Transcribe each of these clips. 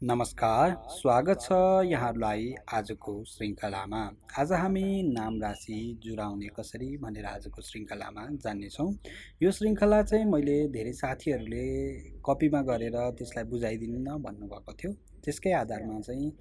नमस्कार, स्वागत छ यहाँहरूलाई आजको श्रृङ्खलामा। आज हामी नाम राशि जुराउने कसरी भनेर आजको श्रृङ्खलामा जान्नेछौँ। यो श्रृङ्खला चाहिँ मैले धेरै साथीहरूले कपीमा गरेर त्यसलाई बुझाइदिनु न भन्नुभएको थियो। त्यसकै आधारमा चाहिँ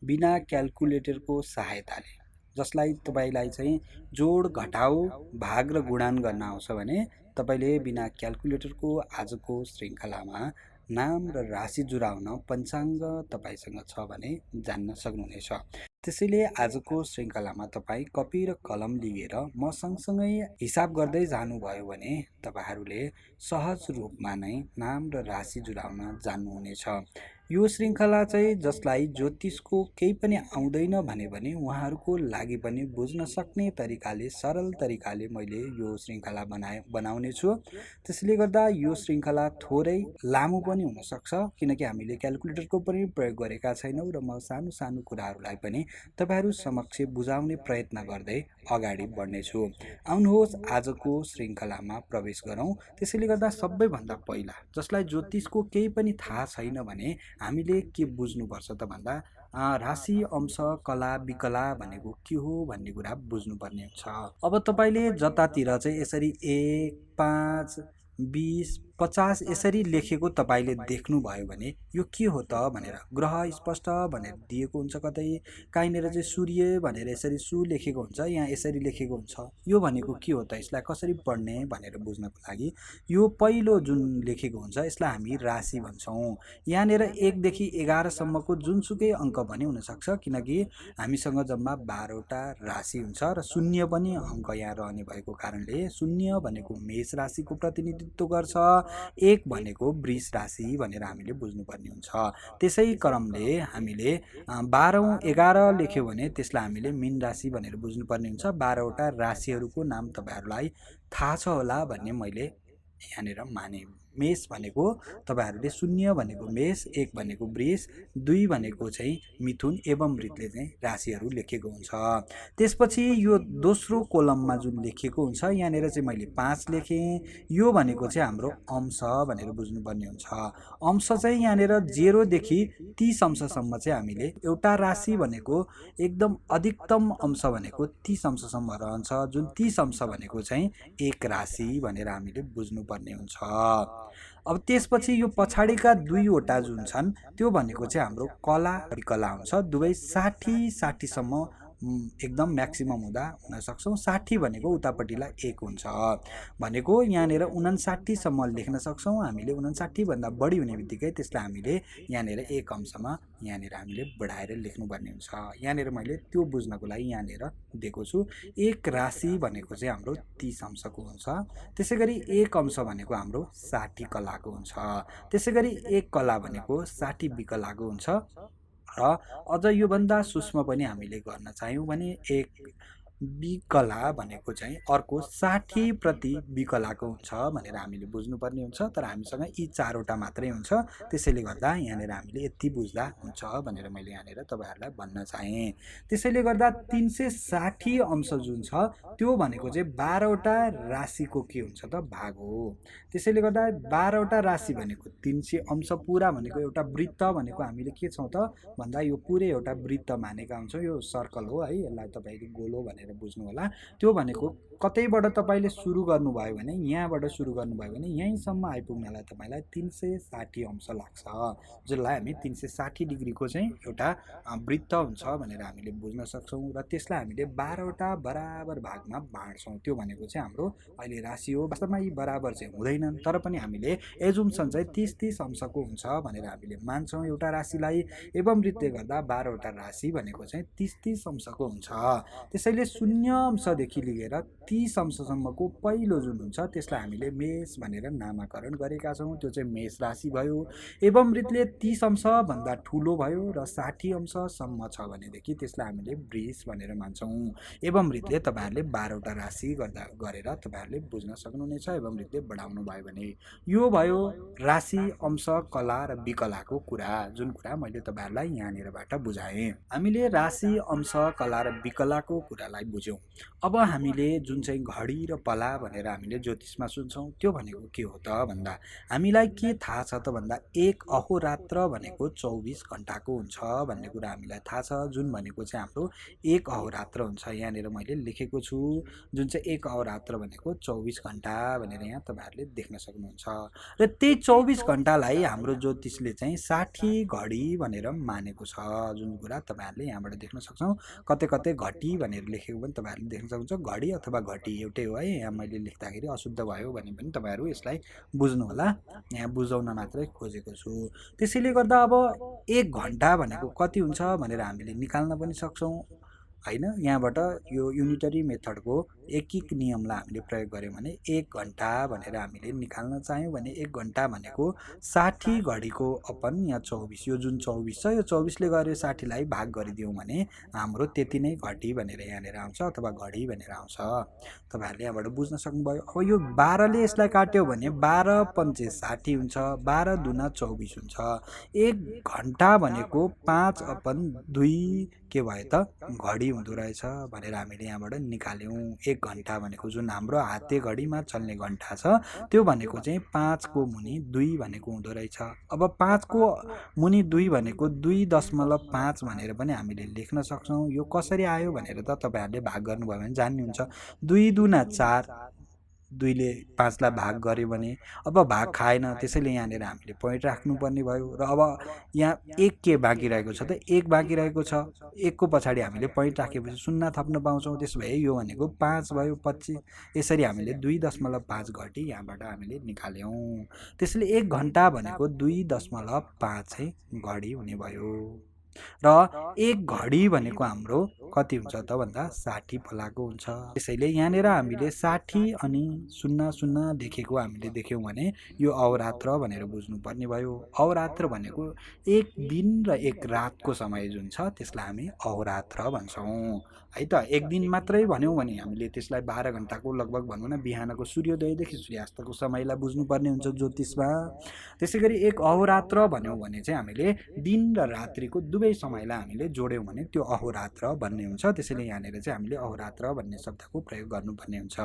बिना क्यालकुलेटरको सहायताले जसलाई तपाईँलाई चाहिँ जोड, घटाउ, भाग र गुणान गर्न आउँछ भने तपाईँले बिना क्यालकुलेटरको आजको श्रृङ्खलामा नाम र राशि जुराउन पञ्चाङ्ग तपाईँसँग छ भने जान्न सक्नुहुनेछ। त्यसैले आजको श्रृङ्खलामा तपाईँ कपी र कलम लिएर म सँगसँगै हिसाब गर्दै जानुभयो भने तपाईँहरूले सहज रूपमा नै नाम र राशि जुराउन जान्नुहुनेछ। यो श्रृङ्खला चाहिँ जसलाई ज्योतिषको केही पनि आउँदैन भने उहाँहरूको लागि पनि बुझ्न सक्ने तरिकाले, सरल तरिकाले मैले यो श्रृङ्खला बनाउने छु। त्यसले गर्दा यो श्रृङ्खला थोरै लामो पनि हुनसक्छ, किनकि हामीले क्यालकुलेटरको पनि प्रयोग गरेका छैनौँ र म सानो सानो कुराहरूलाई पनि तपाईँहरू समक्ष बुझाउने प्रयत्न गर्दै अगाडि बढ्नेछु। आउनुहोस् आजको श्रृङ्खलामा प्रवेश गरौँ। त्यसैले गर्दा सबैभन्दा पहिला जसलाई ज्योतिषको केही पनि थाहा छैन भने हामीले के बुझ्नुपर्छ त भन्दा राशि, अंश, कला, विकला भनेको के हो भन्ने कुरा बुझ्नुपर्ने हुन्छ। अब तपाईँले जतातिर चाहिँ यसरी 1, 5, 20, 50 यसरी लेखेको तपाईँले देख्नुभयो भने यो के हो त भनेर ग्रह स्पष्ट भनेर दिएको हुन्छ, कतै कहीँनिर चाहिँ सूर्य भनेर यसरी सु लेखेको हुन्छ, यहाँ यसरी लेखेको हुन्छ। यो भनेको के हो त, यसलाई कसरी पढ्ने भनेर बुझ्नको लागि यो पहिलो जुन लेखेको हुन्छ यसलाई हामी राशि भन्छौँ। यहाँनिर 1 देखि 11 सम्मको जुनसुकै अङ्क पनि हुनसक्छ, किनकि हामीसँग जम्मा 12वटा राशि हुन्छ र शून्य पनि अङ्क यहाँ रहने भएको कारणले शून्य भनेको मेष राशिको प्रतिनिधित्व गर्छ, 1 भनेको वृष राशि भनेर हामीले बुझ्नुपर्ने हुन्छ। त्यसै क्रमले हामीले 12औं 11 लेख्यो भने त्यसलाई हामीले मीन राशि भनेर बुझ्नुपर्ने हुन्छ। 12वटा राशिहरूको नाम तपाईँहरूलाई थाहा छ होला भन्ने मैले यहाँनिर माने। मेष भनेको तपाईँहरूले शून्य भनेको मेष, 1 भनेको वृष, 2 भनेको चाहिँ मिथुन एवं वृषले चाहिँ राशिहरू लेखेको हुन्छ। त्यसपछि यो दोस्रो कोलममा जुन लेखेको हुन्छ यहाँनिर चाहिँ मैले 5 लेखेँ। यो भनेको चाहिँ हाम्रो अंश भनेर बुझ्नुपर्ने हुन्छ। अंश चाहिँ यहाँनिर 0 देखि 30 अंशसम्म चाहिँ हामीले एउटा राशि भनेको एकदम अधिकतम अंश भनेको 30 अंशसम्म रहन्छ, जुन 30 अंश भनेको चाहिँ एक राशि भनेर हामीले बुझ्नुपर्ने हुन्छ। अब त्यसपछि यो पछाडिका 2वटा जुन छन् त्यो भनेको चाहिँ हाम्रो कला विकला हुन्छ। दुवै 60 सम्म एकदम म्याक्सिमम हुन सक्छौँ। 60 भनेको उतापट्टिलाई 1 हुन्छ भनेको यहाँनिर 59 सम्म लेख्न सक्छौँ हामीले। 59 भन्दा बढी हुने बित्तिकै त्यसलाई हामीले यहाँनिर 1 अंशमा यहाँनिर हामीले बढाएर लेख्नुपर्ने हुन्छ। यहाँनिर मैले त्यो बुझ्नको लागि यहाँनिर दिएको छु। एक राशि भनेको चाहिँ हाम्रो 30 अंशको हुन्छ। त्यसै गरी 1 अंश भनेको हाम्रो 60 कलाको हुन्छ। त्यसै गरी 1 कला भनेको 60 विकलाको हुन्छ। र अझ योभन्दा सूक्ष्म पनि हामीले गर्न चाह्यौँ भने 1 विकला भनेको चाहिँ अर्को 60 प्रति विकलाको हुन्छ भनेर हामीले बुझ्नुपर्ने हुन्छ। तर हामीसँग यी 4वटा मात्रै हुन्छ, त्यसैले गर्दा यहाँनिर हामीले यति बुझ्दा हुन्छ भनेर मैले यहाँनिर तपाईँहरूलाई भन्न चाहेँ। त्यसैले गर्दा 360 अंश जुन छ त्यो भनेको चाहिँ 12वटा राशिको के हुन्छ त भाग हो। त्यसैले गर्दा 12वटा राशि भनेको 300 अंश पुरा भनेको एउटा वृत्त भनेको हामीले के छौँ त भन्दा यो पुरै एउटा वृत्त मानेका हुन्छौँ। यो सर्कल हो है, यसलाई तपाईँले गोलो भनेर बुझ्नु होला। त्यो भनेको कतैबाट तपाईँले सुरु गर्नुभयो भने यहाँबाट सुरु गर्नुभयो भने यहीँसम्म आइपुग्नलाई तपाईँलाई 360 अंश लाग्छ, जसलाई हामी 360 डिग्रीको चाहिँ एउटा वृत्त हुन्छ भनेर हामीले बुझ्न सक्छौँ। र त्यसलाई हामीले 12वटा बराबर भागमा बाँड्छौँ। त्यो भनेको चाहिँ हाम्रो अहिले राशि हो। वास्तवमा यी बराबर चाहिँ हुँदैनन्, तर पनि हामीले एजुम्सन चाहिँ 30 अंशको हुन्छ भनेर हामीले मान्छौँ एउटा राशिलाई। एवं रीतिले गर्दा 12वटा राशि भनेको चाहिँ 30 अंशको हुन्छ। त्यसैले 0 अंशदेखि लिएर 30 अंशसम्मको पहिलो जुन हुन्छ त्यसलाई हामीले मेष भनेर नामाकरण गरेका छौँ। त्यो चाहिँ मेष राशि भयो। एवं रीतिले 30 अंशभन्दा ठुलो भयो र 60 अंशसम्म छ भनेदेखि त्यसलाई हामीले वृष भनेर मान्छौँ। एवं रीतिले तपाईँहरूले 12वटा राशि गरेर तपाईँहरूले बुझ्न सक्नुहुनेछ। एवं रीतिले बढाउनु भयो भने यो भयो राशि, अंश, कला र विकलाको कुरा, जुन कुरा मैले तपाईँहरूलाई यहाँनिरबाट बुझाएँ। हामीले राशि, अंश, कला र विकलाको कुरालाई बुझ्यौँ। अब हामीले जुन चाहिँ घडी र पला भनेर हामीले ज्योतिषमा सुन्छौँ त्यो भनेको के हो त भन्दा हामीलाई के थाहा छ त भन्दा एक अहोरात्र भनेको 24 घण्टाको हुन्छ भन्ने कुरा हामीलाई थाहा छ। जुन भनेको चाहिँ हाम्रो एक अहोरात्र हुन्छ। यहाँनिर मैले लेखेको छु जुन चाहिँ एक अहोरात्र भनेको 24 घण्टा भनेर यहाँ तपाईँहरूले देख्न सक्नुहुन्छ। र त्यही 24 घण्टालाई हाम्रो ज्योतिषले चाहिँ 60 घडी भनेर मानेको छ। जुन कुरा तपाईँहरूले यहाँबाट देख्न सक्छौँ। कतै कतै घटी भनेर लेखेको पनि तपाईँहरूले देख्न सक्नुहुन्छ। घडी अथवा घटी एउटै हो है। यहाँ मैले लेख्दाखेरि अशुद्ध भयो भने पनि तपाईँहरू यसलाई बुझ्नु होला। यहाँ बुझाउन मात्रै खोजेको छु। त्यसैले गर्दा अब एक घण्टा भनेको कति हुन्छ भनेर हामीले निकाल्न पनि सक्छौँ हैन। यहाँबाट यो युनिटरी मेथडको एक नियमलाई हामीले प्रयोग गर्यौँ भने एक घण्टा भनेर हामीले निकाल्न चाह्यौँ भने एक घण्टा भनेको 60 घडीको अपन यहाँ 24 यो जुन 24 छ यो 24ले गरे 60लाई भाग गरिदियौँ भने हाम्रो त्यति नै घटी भनेर यहाँनिर आउँछ अथवा घडी भनेर आउँछ। तपाईँहरूले यहाँबाट बुझ्न सक्नुभयो। अब यो 12ले यसलाई काट्यो भने 12 पंचे 60 हुन्छ, 12 दुना 24 हुन्छ। एक घण्टा भनेको 5/2 के भयो त घडी हुँदो रहेछ भनेर हामीले यहाँबाट निकाल्यौँ। एक घण्टा भनेको जुन हाम्रो हाते घडीमा चल्ने घण्टा छ त्यो भनेको चाहिँ 5 को मुनि 2 भनेको हुँदो रहेछ। अब 5 को मुनि 2 भनेको 2.5 भनेर पनि हामीले लेख्न सक्छौँ। यो कसरी आयो भनेर त तपाईँहरूले भाग गर्नुभयो भने जान्नुहुन्छ। 2 दुना 4 2ले 5लाई भाग गर्यो भने अब भाग खाएन, त्यसैले यहाँनिर हामीले पोइन्ट राख्नुपर्ने भयो। र अब यहाँ एक के बाँकी रहेको छ त एक बाँकी रहेको छ। एकको पछाडि हामीले पोइन्ट राखेपछि 0 थप्न पाउँछौँ। त्यसो भए यो भनेको 5 भयो 25। यसरी हामीले 2.5 घटी यहाँबाट हामीले निकाल्यौँ। त्यसैले एक घण्टा भनेको 2.5 चाहिँ घडी हुने भयो। र एक घडी भनेको हाम्रो कति हुन्छ त भन्दा 60 फलाको हुन्छ। त्यसैले यहाँनिर हामीले 60 अनि 00 लेखेको हामीले देख्यौँ भने यो अहोरात्र भनेर बुझ्नुपर्ने भयो। अहोरात्र भनेको एक दिन र एक रातको समय जुन छ त्यसलाई हामी अहोरात्र भन्छौँ है त। एक दिन मात्रै भन्यौँ भने हामीले त्यसलाई 12 घण्टाको लगभग भनौँ न बिहानको सूर्योदयदेखि सूर्यास्तको समयलाई बुझ्नुपर्ने हुन्छ ज्योतिषमा। त्यसैगरी एक अहोरात्र भन्यौँ भने चाहिँ हामीले दिन र रात्रिको दुवै समयलाई हामीले जोड्यौँ भने त्यो अहोरात्र भन्ने हुन्छ। त्यसैले यहाँनिर चाहिँ हामीले अहोरात्र भन्ने शब्दको प्रयोग गर्नुपर्ने हुन्छ।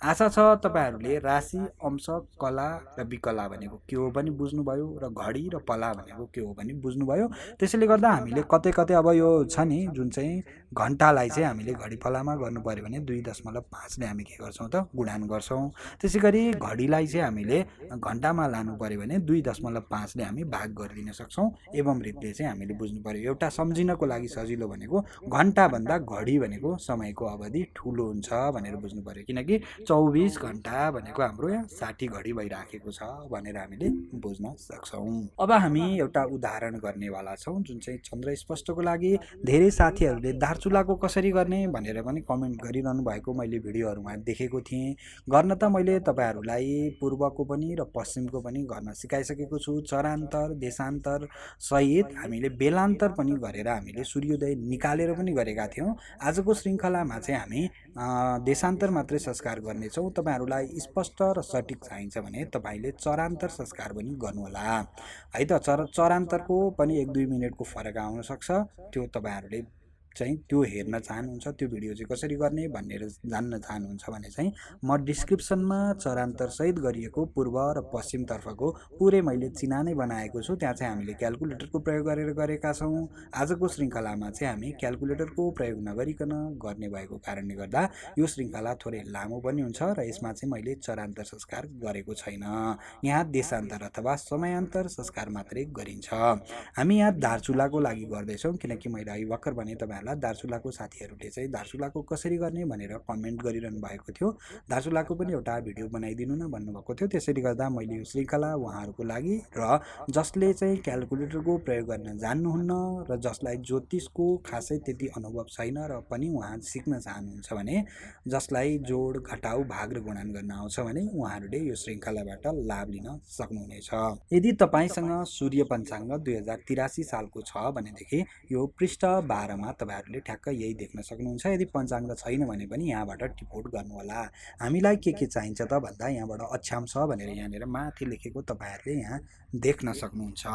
आशा छ तपाईँहरूले राशि, अंश, कला र विकला भनेको के हो पनि बुझ्नुभयो र घडी र पला भनेको के हो पनि बुझ्नुभयो। त्यसैले गर्दा हामीले कतै कतै अब यो छ नि जुन चाहिँ घण्टालाई चाहिँ हामीले घडी पलामा गर्नु पर्यो भने 2.5ले हामी के गर्छौँ त गुणान गर्छौँ। त्यसैगरी घडीलाई चाहिँ हामीले घण्टामा लानु पर्यो भने 2.5ले हामी भाग गरिदिन सक्छौँ। एवं रीतिले चाहिँ हामीले बुझ्नु पर्यो। एउटा सम्झिनको लागि सजिलो भनेको घण्टा भन्दा घडी भनेको समयको अवधि ठुलो हुन्छ भनेर बुझ्नु पर्यो। किनकि 24 घण्टा भनेको हाम्रो यहाँ 60 घडी भइराखेको छ भनेर हामीले बुझ्न सक्छौँ। अब हामी एउटा उदाहरण गर्नेवाला छौँ जुन चाहिँ चन्द्र स्पष्टको लागि धेरै साथीहरूले दार्चुलाको कसरी गर्ने भनेर पनि कमेन्ट गरिरहनु भएको मैले भिडियोहरूमा देखेको थिएँ। गर्न त मैले तपाईँहरूलाई पूर्वको पनि र पश्चिमको पनि गर्न सिकाइसकेको छु। चरान्तर, देशान्तर सहित हामीले बेलान्तर पनि गरेर हामीले सूर्योदय निकालेर पनि गरेका थियौँ। आजको श्रृङ्खलामा चाहिँ हामी देशान्तर मात्रै संस्कार गर्नेछौँ। तपाईँहरूलाई स्पष्ट र सटिक चाहिन्छ भने तपाईँले चरान्तर संस्कार पनि गर्नुहोला है त। चरान्तरको पनि 1-2 मिनटको फरक आउन सक्छ। त्यो तपाईँहरूले चाहिँ त्यो हेर्न चाहनुहुन्छ, त्यो भिडियो चाहिँ कसरी गर्ने भनेर जान्न चाहनुहुन्छ भने चाहिँ म डिस्क्रिप्सनमा चरान्तर सहित गरिएको पूर्व र पश्चिम तर्फको पुरै मैले चिनानै बनाएको छु। त्यहाँ चाहिँ हामीले क्याल्कुलेटरको प्रयोग गरेर गरेका छौँ। आजको श्रृङ्खलामा चाहिँ हामी क्याल्कुलेटरको प्रयोग नगरिकन गर्ने भएको कारणले गर्दा यो श्रृङ्खला थोरै लामो पनि हुन्छ र यसमा चाहिँ मैले चरान्तर संस्कार गरेको छैन। यहाँ देशान्तर अथवा समयान्तर संस्कार मात्रै गरिन्छ। हामी यहाँ दार्चुलाको लागि गर्दैछौँ किनकि मैले अघि भर्खर भने तपाईँहरूलाई दार्चुलाको साथीहरूले चाहिँ दार्चुलाको कसरी गर्ने भनेर कमेन्ट गरिरहनु भएको थियो। दार्चुलाको पनि एउटा भिडियो बनाइदिनु न भन्नुभएको थियो। त्यसैले गर्दा मैले यो श्रृङ्खला उहाँहरूको लागि र जसले चाहिँ क्याल्कुलेटरको प्रयोग गर्न जान्नुहुन्न र जसलाई ज्योतिषको खासै त्यति अनुभव छैन र पनि उहाँ सिक्न चाहनुहुन्छ भने, जसलाई जोड, घटाउ, भाग र गुणन गर्न आउँछ भने उहाँहरूले यो श्रृङ्खलाबाट लाभ लिन सक्नुहुनेछ। यदि तपाईँसँग सूर्य पञ्चाङ्ग 2083 सालको छ भनेदेखि यो पृष्ठ 12मा तपाईँहरूले ठ्याक्क यही देख्न सक्नुहुन्छ। यदि पञ्चाङ्ग छैन भने पनि यहाँबाट टिपोट गर्नुहोला। हामीलाई के चाहिन्छ त भन्दा यहाँबाट अक्षांश भनेर यहाँनिर माथि लेखेको तपाईँहरूले यहाँ देख्न सक्नुहुन्छ।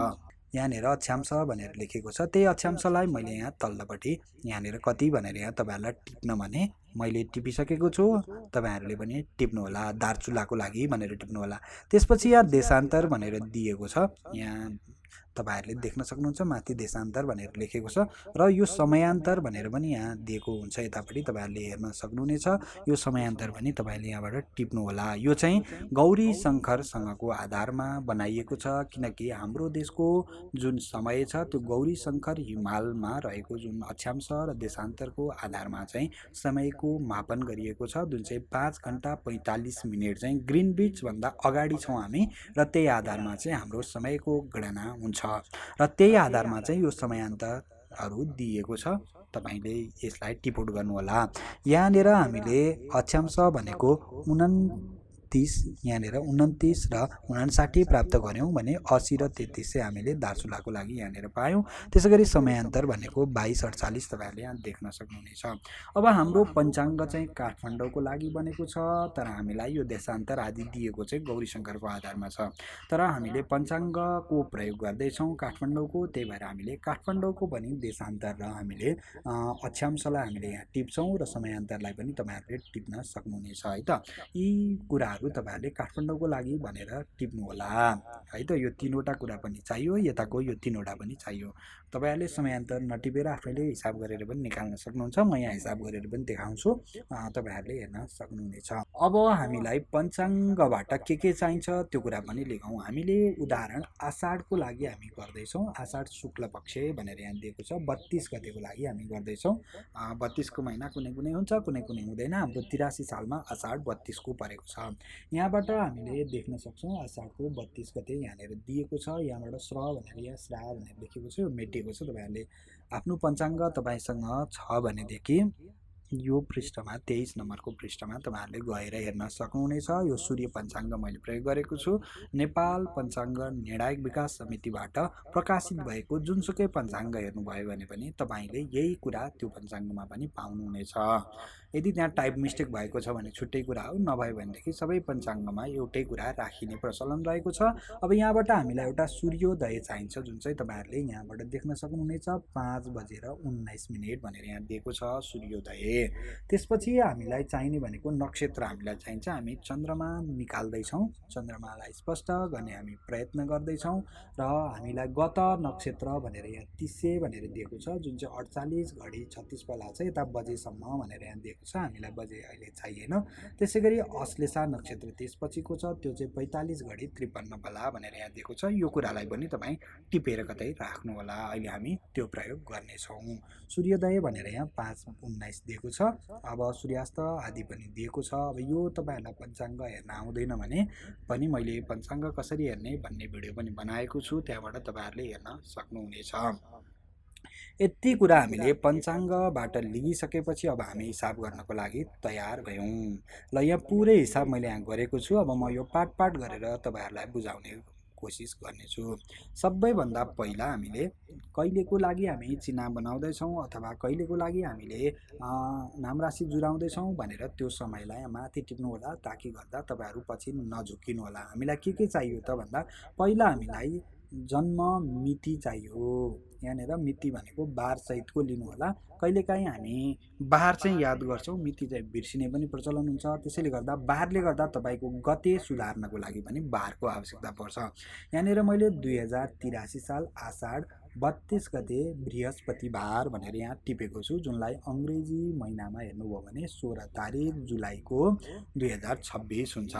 यहाँनिर अक्षांश भनेर लेखेको छ। त्यही अक्षांशलाई मैले यहाँ तल्लोपट्टि यहाँनिर कति भनेर यहाँ तपाईँहरूलाई टिप्न भने मैले टिपिसकेको छु, तपाईँहरूले पनि टिप्नुहोला। दार्चुलाको लागि भनेर टिप्नुहोला। त्यसपछि यहाँ देशान्तर भनेर दिएको छ, यहाँ तपाईँहरूले देख्न सक्नुहुन्छ माथि देशान्तर भनेर लेखेको छ र यो समयान्तर भनेर पनि यहाँ दिएको हुन्छ, यतापट्टि तपाईँहरूले हेर्न सक्नुहुनेछ। यो समयान्तर पनि तपाईँले यहाँबाट टिप्नुहोला। यो चाहिँ गौरी शङ्करसँगको आधारमा बनाइएको छ, किनकि हाम्रो देशको जुन समय छ त्यो गौरी शङ्कर हिमालमा रहेको जुन अक्षांश र देशान्तरको आधारमा चाहिँ समयको मापन गरिएको छ, जुन चाहिँ 5 घण्टा 45 मिनट चाहिँ ग्रिनविचभन्दा अगाडि छौँ हामी, र त्यही आधारमा चाहिँ हाम्रो समयको गणना हुन्छ र त्यही आधारमा चाहिँ यो समयान्तरहरू दिएको छ। तपाईँले यसलाई टिपोट गर्नुहोला। यहाँनिर हामीले अक्षांश भनेको 29, यहाँनिर 29 र 59 प्राप्त गऱ्यौँ भने 80 र 33 चाहिँ हामीले दार्चुलाको लागि यहाँनिर पायौँ। त्यसै गरी समयान्तर भनेको 22, 48 तपाईँहरूले यहाँ देख्न सक्नुहुनेछ। अब हाम्रो पञ्चाङ्ग चाहिँ काठमाडौँको लागि बनेको छ, तर हामीलाई यो देशान्तर आदि दिएको चाहिँ गौरीशङ्करको आधारमा छ, तर हामीले पञ्चाङ्गको प्रयोग गर्दैछौँ काठमाडौँको, त्यही भएर हामीले काठमाडौँको पनि देशान्तर र हामीले अक्षांशलाई हामीले यहाँ टिप्छौँ र समयान्तरलाई पनि तपाईँहरूले टिप्न सक्नुहुनेछ है त। यी कुराहरू तपाईँहरूले काठमाडौँको लागि भनेर टिप्नुहोला है त। यो 3वटा कुरा पनि चाहियो, यताको यो 3वटा पनि चाहियो। तपाईँहरूले समयान्तर नटिपेर आफैले हिसाब गरेर पनि निकाल्न सक्नुहुन्छ। म यहाँ हिसाब गरेर पनि देखाउँछु, तपाईँहरूले हेर्न सक्नुहुनेछ। अब हामीलाई पञ्चाङ्गबाट के चाहिन्छ त्यो कुरा पनि लेखौँ। हामीले उदाहरण आषाढको लागि हामी गर्दैछौँ। आषाढ शुक्ल पक्ष भनेर यहाँ दिएको छ, 32 गतेको लागि हामी गर्दैछौँ। 32 को महिना कुनै कुनै हुन्छ, कुनै कुनै हुँदैन। हाम्रो 83 सालमा आषाढ 32 को परेको छ। यहाँबाट हामीले देख्न सक्छौँ आषाढको 32 गते यहाँनिर दिएको छ। यहाँबाट श्र भनेर यहाँ श्रा भनेर लेखेको छ, यो मेटिएको छ। तपाईँहरूले आफ्नो पञ्चाङ्ग तपाईँसँग छ भनेदेखि यो पृष्ठमा 23 नम्बरको पृष्ठमा तपाईँहरूले गएर हेर्न सक्नुहुनेछ। यो सूर्य पञ्चाङ्ग मैले प्रयोग गरेको छु। नेपाल पञ्चाङ्ग निर्णायक विकास समितिबाट प्रकाशित भएको जुनसुकै पञ्चाङ्ग हेर्नुभयो भने पनि तपाईँले यही कुरा त्यो पञ्चाङ्गमा पनि पाउनुहुनेछ। यदि त्यहाँ टाइप मिस्टेक भएको छ भने छुट्टै कुरा हो, नभयो भनेदेखि सबै पञ्चाङ्गमा एउटै कुरा राखिने प्रचलन रहेको छ। अब यहाँबाट हामीलाई एउटा सूर्योदय चाहिन्छ, जुन चाहिँ तपाईँहरूले यहाँबाट देख्न सक्नुहुनेछ। 5:19 भनेर यहाँ दिएको छ सूर्योदय। त्यसपछि हामीलाई चाहिने भनेको नक्षत्र हामीलाई चाहिन्छ। हामी चन्द्रमा निकाल्दैछौँ, चन्द्रमालाई स्पष्ट गर्ने हामी प्रयत्न गर्दैछौँ र हामीलाई गत नक्षत्र भनेर यहाँ 30 भनेर दिएको छ, जुन चाहिँ 48 घडी 36 बेला छ, यता बजेसम्म भनेर यहाँ दिएको छ। हामीलाई बजे अहिले चाहिएन। त्यसै गरी अश्लेषा नक्षत्र त्यसपछिको छ, त्यो चाहिँ 45 घडी 53 बेला भनेर यहाँ दिएको छ। यो कुरालाई पनि तपाईँ टिपेर कतै राख्नु होला, अहिले हामी त्यो प्रयोग गर्नेछौँ। सूर्योदय भनेर यहाँ 5:19 दिएको छ। अब सूर्यास्त आदि पनि दिएको छ। अब यो तपाईँहरूलाई पञ्चाङ्ग हेर्न आउँदैन भने पनि मैले पञ्चाङ्ग कसरी हेर्ने भन्ने भिडियो पनि बनाएको छु, त्यहाँबाट तपाईँहरूले हेर्न सक्नुहुनेछ। यति कुरा हामीले पञ्चाङ्गबाट लिइसकेपछि अब हामी हिसाब गर्नको लागि तयार भयौँ। ल यहाँ पुरै हिसाब मैले यहाँ गरेको छु। अब म यो पाट गरेर तपाईँहरूलाई बुझाउने कोसिस गर्नेछु। सबैभन्दा पहिला हामीले कहिलेको लागि हामी चिन्ह बनाउँदैछौँ अथवा कहिलेको लागि हामीले नाम राशि जुराउँदैछौँ भनेर त्यो समयलाई माथि टिप्नु होला, ताकि गर्दा तपाईँहरू पछि नझुकिनु होला। हामीलाई के चाहियो त भन्दा पहिला हामीलाई जन्म मिति चाहियो। यहाँनिर मिति भनेको बार सहितको लिनु होला। कहिलेकाहीँ हामी बार चाहिँ याद गर्छौँ, मिति चाहिँ बिर्सिने पनि प्रचलन हुन्छ। त्यसैले गर्दा बारले गर्दा तपाईँको गते सुधार्नको लागि पनि बारको आवश्यकता पर्छ। यहाँनिर मैले 2083 साल आषाढ 32 गते बृहस्पतिबार भनेर यहाँ टिपेको छु, जुनलाई अङ्ग्रेजी महिनामा हेर्नुभयो भने 16 तारिक जुलाईको 2026 हुन्छ।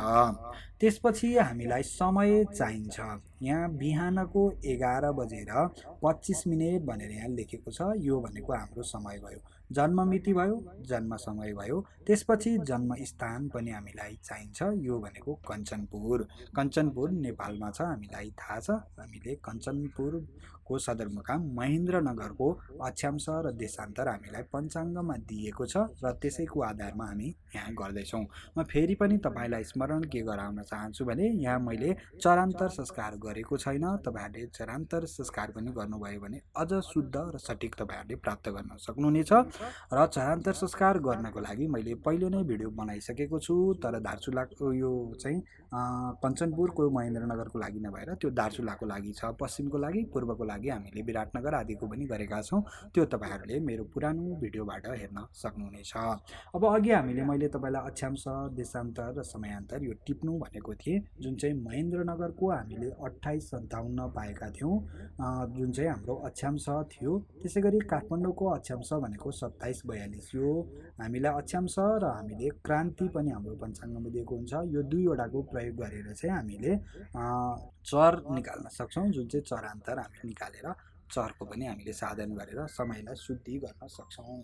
त्यसपछि हामीलाई समय चाहिन्छ। यहाँ बिहानको 11:25 भनेर यहाँ लेखेको छ। यो भनेको हाम्रो समय भयो, जन्म मिति भयो, जन्म समय भयो। त्यसपछि जन्म स्थान पनि हामीलाई चाहिन्छ। यो भनेको कञ्चनपुर। कञ्चनपुर नेपालमा छ, हामीलाई थाहा छ। हामीले कञ्चनपुरको सदरमुकाम महेन्द्रनगरको अक्षांश र देशान्तर हामीलाई पञ्चाङ्गमा दिएको छ र त्यसैको आधारमा हामी यहाँ गर्दैछौँ। म फेरि पनि तपाईँलाई स्मरण के गराउन चाहन्छु भने यहाँ मैले चरान्तर संस्कार गरेको छैन। तपाईँहरूले चरान्तर संस्कार पनि गर्नुभयो भने अझ शुद्ध र सठिक तपाईँहरूले प्राप्त गर्न सक्नुहुनेछ। र चरान्तर संस्कार गर्नको लागि मैले पहिले नै भिडियो बनाइसकेको छु। तर दार्चुलाको यो चाहिँ कञ्चनपुरको महेन्द्रनगरको लागि नभएर त्यो दार्चुलाको लागि छ, पश्चिमको लागि, पूर्वको लागि हामीले विराटनगर आदिको पनि गरेका छौँ। त्यो तपाईँहरूले मेरो पुरानो भिडियोबाट हेर्न सक्नुहुनेछ। अब अघि मैले तपाईँलाई अक्षांश, देशान्तर र समयान्तर यो टिप्नु भनेको थिएँ, जुन चाहिँ महेन्द्रनगरको हामीले 2857 पाएका थियौँ, जुन चाहिँ हाम्रो अक्षांश थियो। त्यसै गरी काठमाडौँको अक्षांश भनेको 2742 यो हामीलाई अक्षांश र हामीले क्रान्ति पनि हाम्रो पञ्चाङ्गमा दिएको हुन्छ। यो दुईवटाको प्रयोग गरेर चाहिँ हामीले चर निकाल्न सक्छौँ, जुन चाहिँ चरान्तर हामीले निकालेर चरको पनि हामीले साधन गरेर समयलाई शुद्धि गर्न सक्छौँ।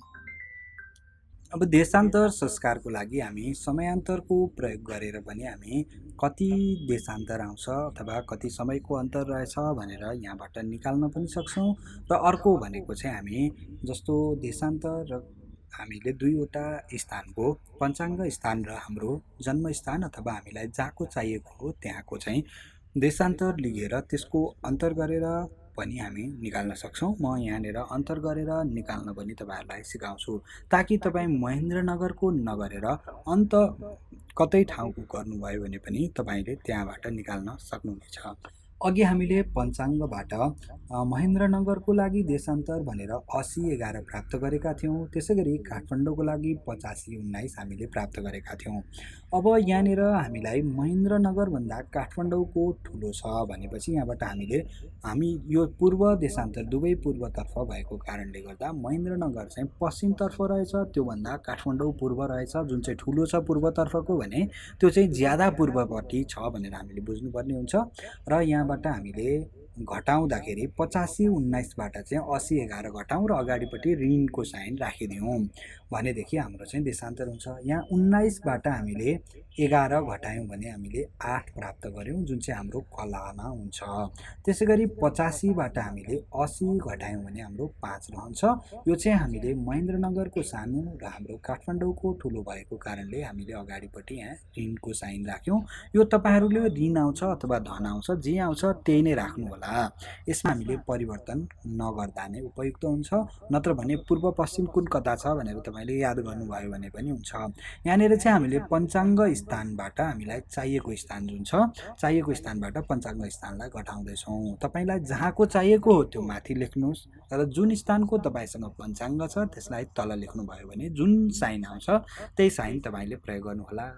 अब देशान्तर संस्कारको लागि हामी समयान्तरको प्रयोग गरेर पनि हामी कति देशान्तर आउँछ अथवा कति समयको अन्तर रहेछ भनेर यहाँबाट निकाल्न पनि सक्छौँ। र अर्को भनेको चाहिँ हामी जस्तो देशान्तर र हामीले दुईवटा स्थानको पञ्चाङ्ग स्थान र हाम्रो जन्मस्थान अथवा हामीलाई जहाँको चाहिएको हो त्यहाँको चाहिँ देशान्तर लिएर त्यसको अन्तर गरेर पनि हामी निकाल्न सक्छौँ। म यहाँनिर अन्तर गरेर निकाल्न पनि तपाईँहरूलाई सिकाउँछु, ताकि तपाईँ महेन्द्रनगरको नगरेर अन्त कतै ठाउँको गर्नुभयो भने पनि तपाईँले त्यहाँबाट निकाल्न सक्नुहुनेछ। अघि हामीले पञ्चाङ्गबाट महेन्द्रनगरको लागि देशान्तर भनेर 8011 प्राप्त गरेका थियौँ। त्यसै गरी काठमाडौँको लागि 8519 हामीले प्राप्त गरेका थियौँ। अब यहाँनिर हामीलाई महेन्द्रनगरभन्दा काठमाडौँको ठुलो छ भनेपछि यहाँबाट हामी यो पूर्व देशान्तर दुवै पूर्वतर्फ भएको कारणले गर्दा महेन्द्रनगर चाहिँ पश्चिमतर्फ रहेछ, त्योभन्दा काठमाडौँ पूर्व रहेछ। जुन चाहिँ ठुलो छ पूर्वतर्फको भने त्यो चाहिँ ज्यादा पूर्वपट्टि छ भनेर हामीले बुझ्नुपर्ने हुन्छ। र यहाँबाट हामीले घटाउँदाखेरि 8519बाट चाहिँ 8011 घटाउँ र अगाडिपट्टि ऋणको साइन राखिदिउँ भनेदेखि हाम्रो चाहिँ देशान्तर हुन्छ। यहाँ 19बाट हामीले 11 घटायौँ भने हामीले 8 प्राप्त गऱ्यौँ, जुन चाहिँ हाम्रो कलामा हुन्छ। त्यसै गरी 85बाट हामीले 80 घटायौँ भने हाम्रो 5 रहन्छ। यो चाहिँ हामीले महेन्द्रनगरको सानो र हाम्रो काठमाडौँको ठुलो भएको कारणले हामीले अगाडिपट्टि यहाँ ऋणको साइन राख्यौँ। यो तपाईँहरूले ऋण आउँछ अथवा धन आउँछ, जे आउँछ त्यही नै राख्नु होला। यसमा हामीले परिवर्तन नगर्दा नै उपयुक्त हुन्छ। नत्र भने पूर्व पश्चिम कुन कता छ भनेर तपाईँले याद गर्नुभयो भने पनि हुन्छ। यहाँनिर चाहिँ हामीले पञ्चाङ्ग स्थानबाट हामीलाई चाहिएको स्थान जुन छ, चाहिएको स्थानबाट पञ्चाङ्ग स्थानलाई घटाउँदैछौँ। तपाईँलाई जहाँको चाहिएको हो त्यो माथि लेख्नुहोस्, र जुन स्थानको तपाईँसँग पञ्चाङ्ग छ त्यसलाई तल लेख्नुभयो भने जुन साइन आउँछ त्यही साइन तपाईँले प्रयोग गर्नुहोला।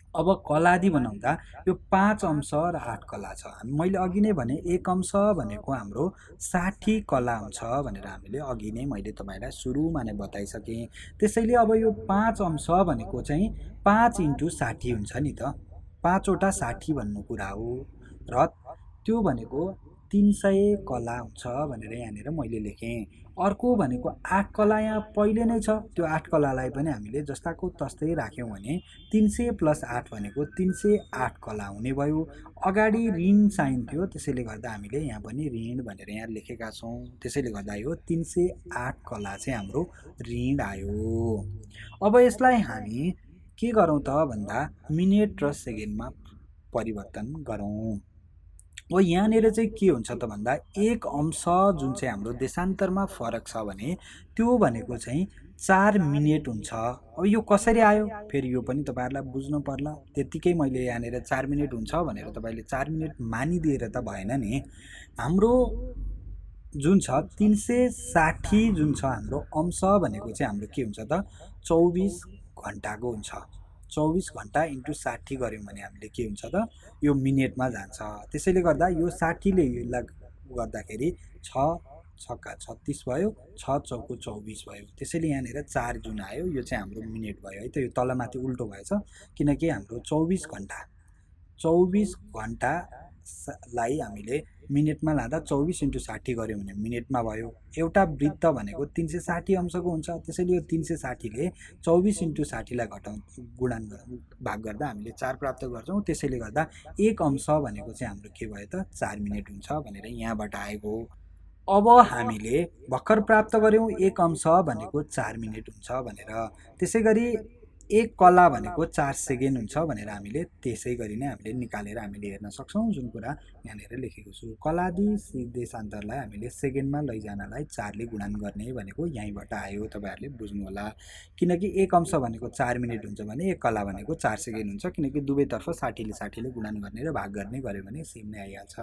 अब कलादि बनाउँदा यो 5 अंश र 8 कला छ। मैले अघि नै भने 1 अंश भनेको हाम्रो 60 कला हुन्छ भनेर हामीले अघि नै मैले तपाईँलाई सुरुमा नै बताइसकेँ। त्यसैले अब यो 5 अंश भनेको चाहिँ 5 × 60 हुन्छ नि त, 5 वटा 60 भन्नु कुरा हो। र त्यो भनेको 300 कला हुन्छ भनेर यहाँनिर मैले लेखेँ। अर्को भनेको 8 कला यहाँ पहिले नै छ, त्यो 8 कलालाई पनि हामीले जस्ताको तस्तै राख्यौँ भने 300 + 8 भनेको 308 कला हुने भयो। अगाडि ऋण साइन थियो, त्यसैले गर्दा हामीले यहाँ पनि ऋण भनेर यहाँ लेखेका छौँ। त्यसैले गर्दा यो 308 कला चाहिँ हाम्रो ऋण आयो। अब यसलाई हामी के गरौँ त भन्दा मिनेट र सेकेन्डमा परिवर्तन गरौँ। अब यहाँनिर चाहिँ के हुन्छ त भन्दा 1 अंश जुन चाहिँ हाम्रो देशान्तरमा फरक छ भने त्यो भनेको चाहिँ 4 मिनेट हुन्छ। अब यो कसरी आयो फेरि यो पनि तपाईँहरूलाई बुझ्नु पर्ला। त्यतिकै मैले यहाँनिर 4 मिनेट हुन्छ भनेर तपाईँले 4 मिनेट मानिदिएर त भएन नि। हाम्रो जुन छ 360 जुन छ हाम्रो अंश भनेको चाहिँ हाम्रो के हुन्छ त 24 घन्टाको हुन्छ। 24 घन्टा × 60 गऱ्यौँ भने हामीले के हुन्छ त यो मिनेटमा जान्छ। त्यसैले गर्दा यो 60ले यसलाई गर्दाखेरि 6 छक्का 36 भयो, 6 चौको 24 भयो। त्यसैले यहाँनिर 4 जुन आयो यो चाहिँ हाम्रो मिनेट भयो है त। यो तलमाथि उल्टो भएछ किनकि हाम्रो 24 घन्टालाई हामीले मिनेटमा लाँदा 24 × 60 गऱ्यौँ भने मिनेटमा भयो। एउटा वृत्त भनेको 360 अंशको हुन्छ। त्यसैले यो 360ले 24 × 60लाई गुणन भाग गर्दा हामीले 4 प्राप्त गर्छौँ। त्यसैले गर्दा 1 अंश भनेको चाहिँ हाम्रो के भयो त 4 मिनेट हुन्छ भनेर यहाँबाट आएको। अब हामीले भर्खर प्राप्त गऱ्यौँ 1 अंश भनेको 4 मिनेट हुन्छ भनेर। त्यसै गरी एक कला भनेको 4 सेकेन्ड हुन्छ भनेर हामीले त्यसै गरी नै हामीले निकालेर हामीले हेर्न सक्छौँ, जुन कुरा यहाँनिर लेखेको छु। कलादि देशान्तरलाई हामीले सेकेन्डमा लैजानलाई 4 ले गुणन गर्ने भनेको यहीँबाट आयो, तपाईँहरूले बुझ्नुहोला। किनकि एक अंश भनेको 4 मिनेट हुन्छ भने एक कला भनेको 4 सेकेन्ड हुन्छ, किनकि दुवैतर्फ 60 ले गुणन गर्ने र भाग गर्ने गऱ्यो भने सेम नै आइहाल्छ।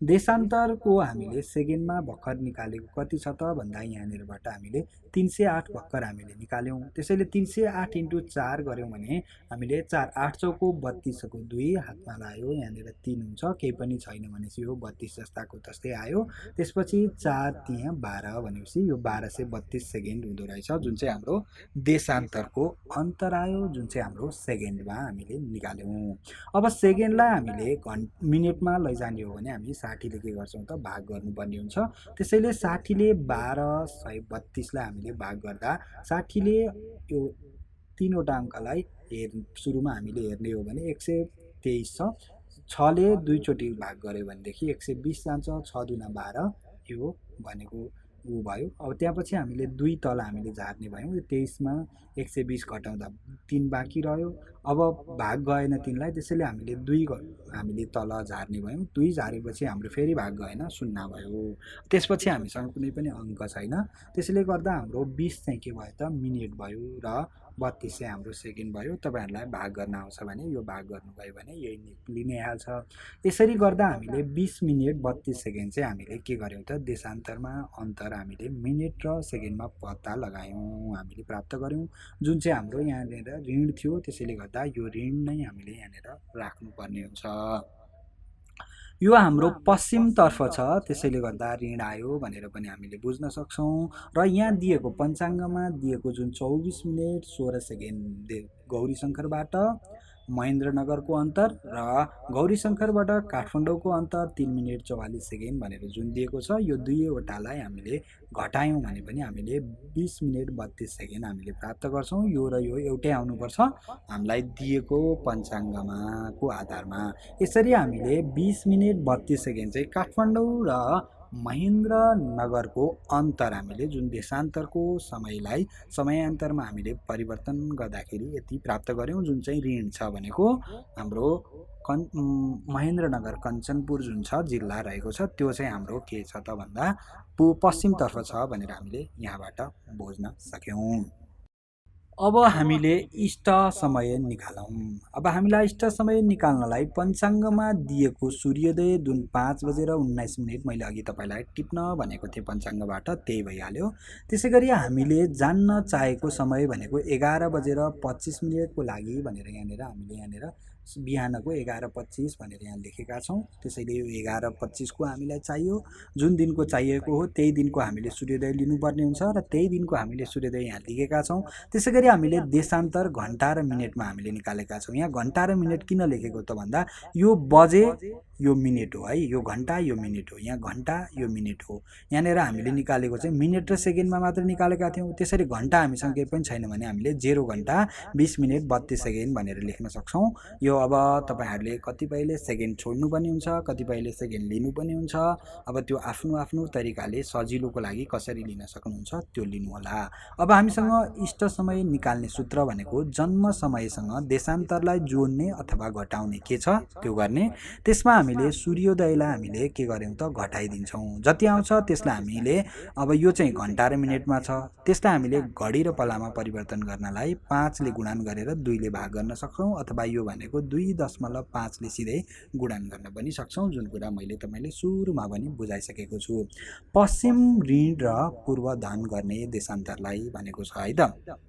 देशान्तरको हामीले सेकेन्डमा भर्खर निकालेको कति छ त भन्दा यहाँनिरबाट हामीले 308 भर्खर हामीले निकाल्यौँ। त्यसैले 308 × 4 गऱ्यौँ भने हामीले 4 8 चौको 32 को 2 हातमा लायो, यहाँनिर 3 हुन्छ, केही पनि छैन भनेपछि यो 32 जस्ताको तस्तै आयो। त्यसपछि 4 त्यहाँ 12 भनेपछि यो 1232 सेकेन्ड हुँदो रहेछ, जुन चाहिँ हाम्रो देशान्तरको अन्तर आयो, जुन चाहिँ हाम्रो सेकेन्डमा हामीले निकाल्यौँ। अब सेकेन्डलाई हामीले मिनेटमा लैजाने हो भने हामी 60 ले के गर्छौँ त भाग गर्नुपर्ने हुन्छ। त्यसैले 60 ले 1232 लाई हामीले भाग गर्दा 60 ले यो तीनवटा अङ्कलाई सुरुमा हामीले हेर्ने हो भने 123 छ, 6 ले दुईचोटि भाग गऱ्यो भनेदेखि 120 जान्छ, 6 दुना 12 यो भनेको ऊ भयो। अब त्यहाँपछि हामीले 2 तल हामीले झार्ने भयौँ, यो 23 मा 120 घटाउँदा 3 बाँकी रह्यो। अब भाग गएन 3 लाई, त्यसैले हामीले 2 हामीले तल झार्ने भयौँ, 2 झारेपछि हाम्रो फेरि भाग गएन, 0 भयो। त्यसपछि हामीसँग कुनै पनि अङ्क छैन, त्यसैले गर्दा हाम्रो 20 चाहिँ के भयो त मिनेट भयो र 32 चाहिँ हाम्रो सेकेन्ड भयो। तपाईँहरूलाई भाग गर्न आउँछ भने यो भाग गर्नुभयो भने यही निक्लि नै हाल्छ। यसरी गर्दा हामीले 20 मिनेट 32 सेकेन्ड चाहिँ हामीले के गर्यौँ त देशान्तरमा अन्तर हामीले मिनेट र सेकेन्डमा पत्ता लगायौँ, हामीले प्राप्त गऱ्यौँ, जुन चाहिँ हाम्रो यहाँनिर ऋण थियो। त्यसैले गर्दा यो ऋण नै हामीले यहाँनिर राख्नुपर्ने हुन्छ। यो हाम्रो पश्चिमतर्फ छ, त्यसैले गर्दा ऋण आयो भनेर पनि हामीले बुझ्न सक्छौँ। र यहाँ दिएको पञ्चाङ्गमा दिएको जुन 24 मिनेट 16 सेकेन्ड गौरीशङ्करबाट महेन्द्रनगरको अन्तर र गौरीशङ्करबाट काठमाडौँको अन्तर 3 मिनेट 44 सेकेन्ड भनेर जुन दिएको छ, यो दुईवटालाई हामीले घटायौँ भने पनि हामीले 20 मिनेट 32 सेकेन्ड हामीले प्राप्त गर्छौँ। यो र यो एउटै आउनुपर्छ हामीलाई दिएको पञ्चाङ्गमाको आधारमा। यसरी हामीले 20 मिनेट 32 सेकेन्ड चाहिँ काठमाडौँ र महेन्द्रनगरको अन्तर हामीले जुन देशान्तरको समयलाई समयान्तरमा हामीले परिवर्तन गर्दाखेरि यति प्राप्त गऱ्यौँ, जुन चाहिँ ऋण छ भनेको हाम्रो महेन्द्रनगर कञ्चनपुर जुन छ जिल्ला रहेको छ, त्यो चाहिँ हाम्रो के छ त भन्दा पश्चिमतर्फ छ भनेर हामीले यहाँबाट बुझ्न सक्यौँ। अब हामीले इष्ट समय निकालौँ। अब हामीलाई इष्ट समय निकाल्नलाई पञ्चाङ्गमा दिएको सूर्योदय जुन 5 बजेर 19 मिनेट मैले अघि तपाईँलाई टिप्न भनेको थिएँ पञ्चाङ्गबाट, त्यही भइहाल्यो। त्यसै गरी हामीले जान्न चाहेको समय भनेको 11 बजेर 25 मिनेटको लागि भनेर यहाँनिर बिहानको 11:25 भनेर यहाँ लेखेका छौँ। त्यसैले यो 11:25 को हामीलाई चाहियो, जुन दिनको चाहिएको हो त्यही दिनको हामीले सूर्योदय लिनुपर्ने हुन्छ र त्यही दिनको हामीले सूर्योदय यहाँ लेखेका छौँ। त्यसै गरी हामीले देशान्तर घन्टा र मिनेटमा हामीले निकालेका छौँ। यहाँ घन्टा र मिनेट किन लेखेको त भन्दा यो बजे यो मिनेट हो है, यो घन्टा यो मिनेट हो, यहाँ घन्टा यो मिनेट हो। यहाँनिर हामीले निकालेको चाहिँ मिनेट र सेकेन्डमा मात्र निकालेका थियौँ। त्यसरी घन्टा हामीसँग केही पनि छैन भने हामीले 0 घन्टा 20 मिनेट 32 सेकेन्ड भनेर लेख्न सक्छौँ। यो अब तपाईँहरूले कतिपयले सेकेन्ड छोड्नुपर्ने हुन्छ, कतिपयले सेकेन्ड लिनुपर्ने हुन्छ। अब त्यो आफ्नो आफ्नो तरिकाले सजिलोको लागि कसरी लिन सक्नुहुन्छ त्यो लिनुहोला। अब हामीसँग इष्ट समय निकाल्ने सूत्र भनेको जन्म समयसँग देशान्तरलाई जोड्ने अथवा घटाउने के छ त्यो गर्ने। त्यसमा हामीले सूर्योदयलाई हामीले के गर्यौँ त घटाइदिन्छौँ। जति आउँछ त्यसलाई हामीले अब यो चाहिँ घन्टा र मिनेटमा छ, त्यसलाई हामीले घडी र पल्लामा परिवर्तन गर्नलाई 5 ले गुणन गरेर 2 ले भाग गर्न सक्छौँ, अथवा यो भनेको 2.5 ले सिधै गुणन गर्न पनि सक्छौँ, जुन कुरा मैले तपाईँले सुरुमा पनि बुझाइसकेको छु। पश्चिम ऋण र पूर्व धन गर्ने देशान्तरलाई भनेको छ है त।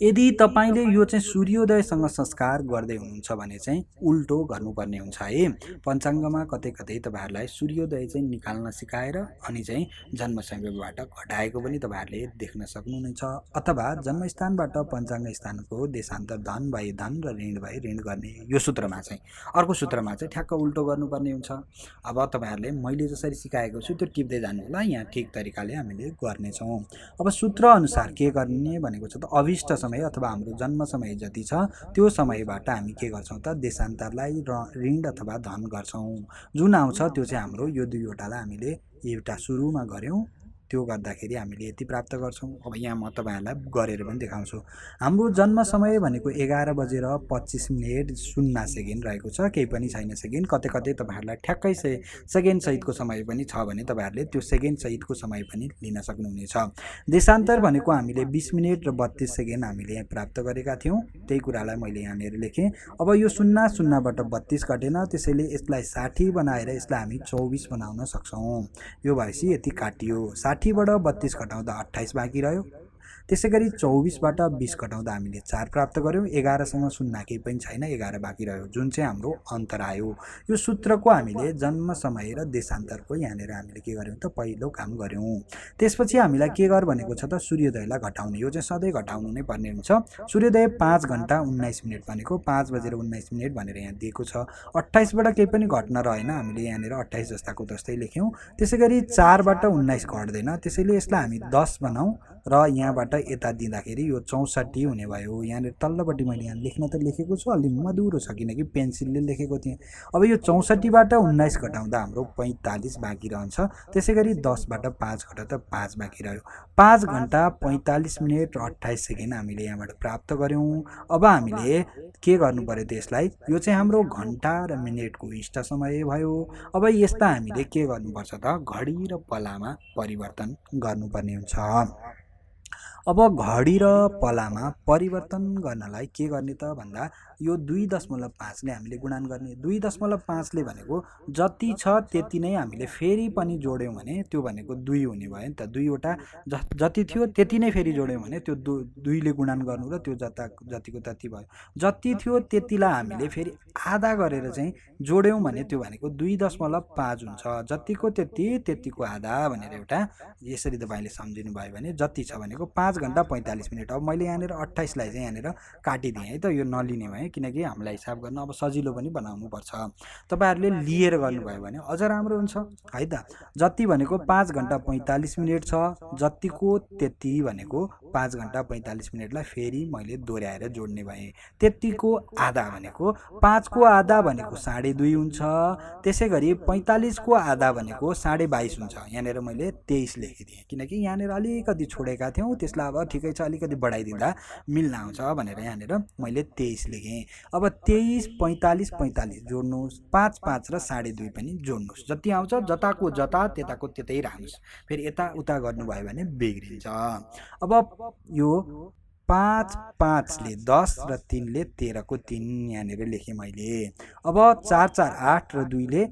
यदि तपाईँले यो चाहिँ सूर्योदयसँग संस्कार गर्दै हुनुहुन्छ भने चाहिँ उल्टो गर्नुपर्ने हुन्छ है। पञ्चाङ्गमा कतै कतै तपाईँहरूलाई सूर्योदय चाहिँ निकाल्न सिकाएर अनि चाहिँ जन्मसमयबाट घटाएको पनि तपाईँहरूले देख्न सक्नुहुनेछ, अथवा जन्मस्थानबाट पञ्चाङ्ग स्थानको देशान्तर धन भए धन र ऋण भए ऋण गर्ने यो सूत्रमा चाहिँ। अर्को सूत्रमा चाहिँ ठ्याक्क उल्टो गर्नुपर्ने हुन्छ। अब तपाईँहरूले मैले जसरी सिकाएको छु त्यो टिप्दै जानु होला, यहाँ ठिक तरिकाले हामीले गर्नेछौँ। अब सूत्र अनुसार के गर्ने भनेको छ त अभिष्ट समय अथवा हाम्रो जन्म समय जति छ त्यो समयबाट हामी के गर्छौँ त देशान्तरलाई ऋण अथवा धन गर्छौँ। जुन आउँछ त्यो चाहिँ हाम्रो यो दुईवटालाई हामीले एउटा सुरुमा गऱ्यौँ त्यो गर्दाखेरि हामीले यति प्राप्त गर्छौँ। अब यहाँ म तपाईँहरूलाई गरेर पनि देखाउँछु। हाम्रो जन्म समय भनेको 11:25 रहेको छ, केही पनि छैन सेकेन्ड। कतै कतै तपाईँहरूलाई ठ्याक्कै सेकेन्ड सहितको समय पनि छ भने तपाईँहरूले त्यो सेकेन्ड सहितको समय पनि लिन सक्नुहुनेछ। देशान्तर भनेको हामीले 20 मिनेट र 32 सेकेन्ड हामीले प्राप्त गरेका थियौँ, त्यही कुरालाई मैले यहाँनिर लेखेँ। अब यो 00बाट 32 घटेन, त्यसैले यसलाई 60 बनाएर यसलाई हामी 24 बनाउन सक्छौँ। यो भएपछि यति काटियो। 60बाट 32 घटाउँदा 28 बाँकी रह्यो। त्यसै गरी 24बाट 20 घटाउँदा हामीले 4 प्राप्त गऱ्यौँ। 11सँग 0 केही पनि छैन, 11 बाँकी रह्यो, जुन चाहिँ हाम्रो अन्तर आयो। यो सूत्रको हामीले जन्म समय र देशान्तरको यहाँनिर हामीले के गर्यौँ त पहिलो काम गऱ्यौँ। त्यसपछि हामीलाई के गर भनेको छ त सूर्योदयलाई घटाउने। यो चाहिँ सधैँ घटाउनु नै पर्ने हुन्छ। सूर्योदय 5 घण्टा 19 मिनट भनेको 5:19 भनेर यहाँ दिएको छ। 28बाट केही पनि घट्न रहेन, हामीले यहाँनिर 28 जस्ताको जस्तै लेख्यौँ। त्यसै गरी 4बाट 19 घट्दैन, त्यसैले यसलाई हामी 10 बनाऊँ र यहाँबाट यता दिँदाखेरि यो 64 हुने भयो। यहाँनिर तल्लोपट्टि मैले यहाँ लेख्न त लेखेको छु, अलि मधुरो छ किनकि पेन्सिलले लेखेको थिएँ। अब यो 64बाट 19 घटाउँदा हाम्रो 45 बाँकी रहन्छ। त्यसै गरी 10बाट 5 घटाउँदा 5 बाँकी रह्यो। 5 घण्टा 45 मिनट र 28 सेकेन्ड हामीले यहाँबाट प्राप्त गऱ्यौँ। अब हामीले के गर्नु पर्यो त यसलाई, यो चाहिँ हाम्रो घण्टा र मिनेटको इष्ट समय भयो। अब यसलाई हामीले के गर्नुपर्छ त घडी र पलामा परिवर्तन गर्नुपर्ने हुन्छ। अब घडी र पलामा परिवर्तन गर्नलाई के गर्ने त भन्दा यो 2.5ले हामीले गुणन गर्ने। 2.5ले भनेको जति छ त्यति नै हामीले फेरि पनि जोड्यौँ भने त्यो भनेको 2 हुने भयो नि त। 2वटा जति थियो त्यति नै फेरि जोड्यौँ भने त्यो 2ले गुणन गर्नु र त्यो जतिको तति भयो। जति थियो त्यतिलाई हामीले फेरि आधा गरेर चाहिँ जोड्यौँ भने त्यो भनेको 2.5 हुन्छ। जतिको त्यति, त्यतिको आधा भनेर एउटा यसरी तपाईँले सम्झिनु भयो भने जति छ भनेको 5 घण्टा 45 मिनट। अब मैले यहाँनिर 28लाई चाहिँ यहाँनिर काटिदिएँ है त, यो नलिने भयो किनकि हामीलाई हिसाब गर्न अब सजिलो पनि बनाउनु पर्छ। तपाईँहरूले लिएर गर्नुभयो भने अझ राम्रो हुन्छ है त। जति भनेको 5 घण्टा 45 मिनट छ, जतिको त्यति भनेको 5 घण्टा 45 मिनटलाई फेरि मैले दोहोऱ्याएर जोड्ने भएँ। त्यतिको आधा भनेको 5को आधा भनेको 2.5 हुन्छ। त्यसै गरी 45को आधा भनेको 22.5 हुन्छ। यहाँनिर मैले 23 लेखिदिएँ किनकि यहाँनिर अलिकति छोडेका थियौँ, त्यसलाई अब ठिकै छ अलिकति बढाइदिँदा मिल्न आउँछ भनेर यहाँनिर मैले 23 लेखेँ। अब 23, 45, 45 जोड्नुहोस्, 5, 5 र 2.5 पनि जोड्नुहोस्। जति आउँछ जताको जता त्यताको त्यतै राख्नुहोस्। फेरि यता उता गर्नुभयो भने बिग्रिन्छ। अब यो 5, 5ले 10 र 3ले 13को 3 यहाँनिर लेखेँ मैले। अब 4, 4, 8 र 2ले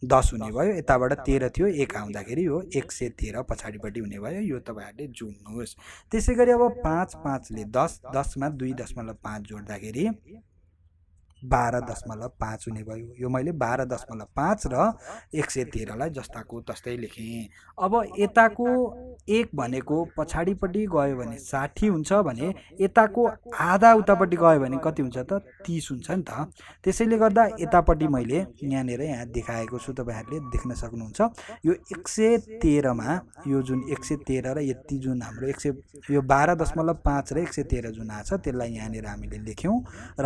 10 हुने भयो। यताबाट 13 थियो, 1 आउँदाखेरि यो 113 पछाडिपट्टि हुने भयो। यो तपाईँहरूले जोड्नुहोस्। त्यसै गरी अब 5, 5ले 10, 10मा 2.5 जोड्दाखेरि 12.5 हुने भयो। यो मैले 12.5 र 113लाई जस्ताको तस्तै लेखेँ। अब यताको 1 भनेको पछाडिपट्टि गयो भने 60 हुन्छ भने यताको आधा उतापट्टि गयो भने कति हुन्छ त 30 हुन्छ नि त। त्यसैले गर्दा यतापट्टि मैले यहाँ देखाएको छु, तपाईँहरूले देख्न सक्नुहुन्छ। यो 113मा यो जुन 113 र यति जुन हाम्रो 100 यो 12.5 र 113 जुन आछ त्यसलाई यहाँनिर हामीले लेख्यौँ र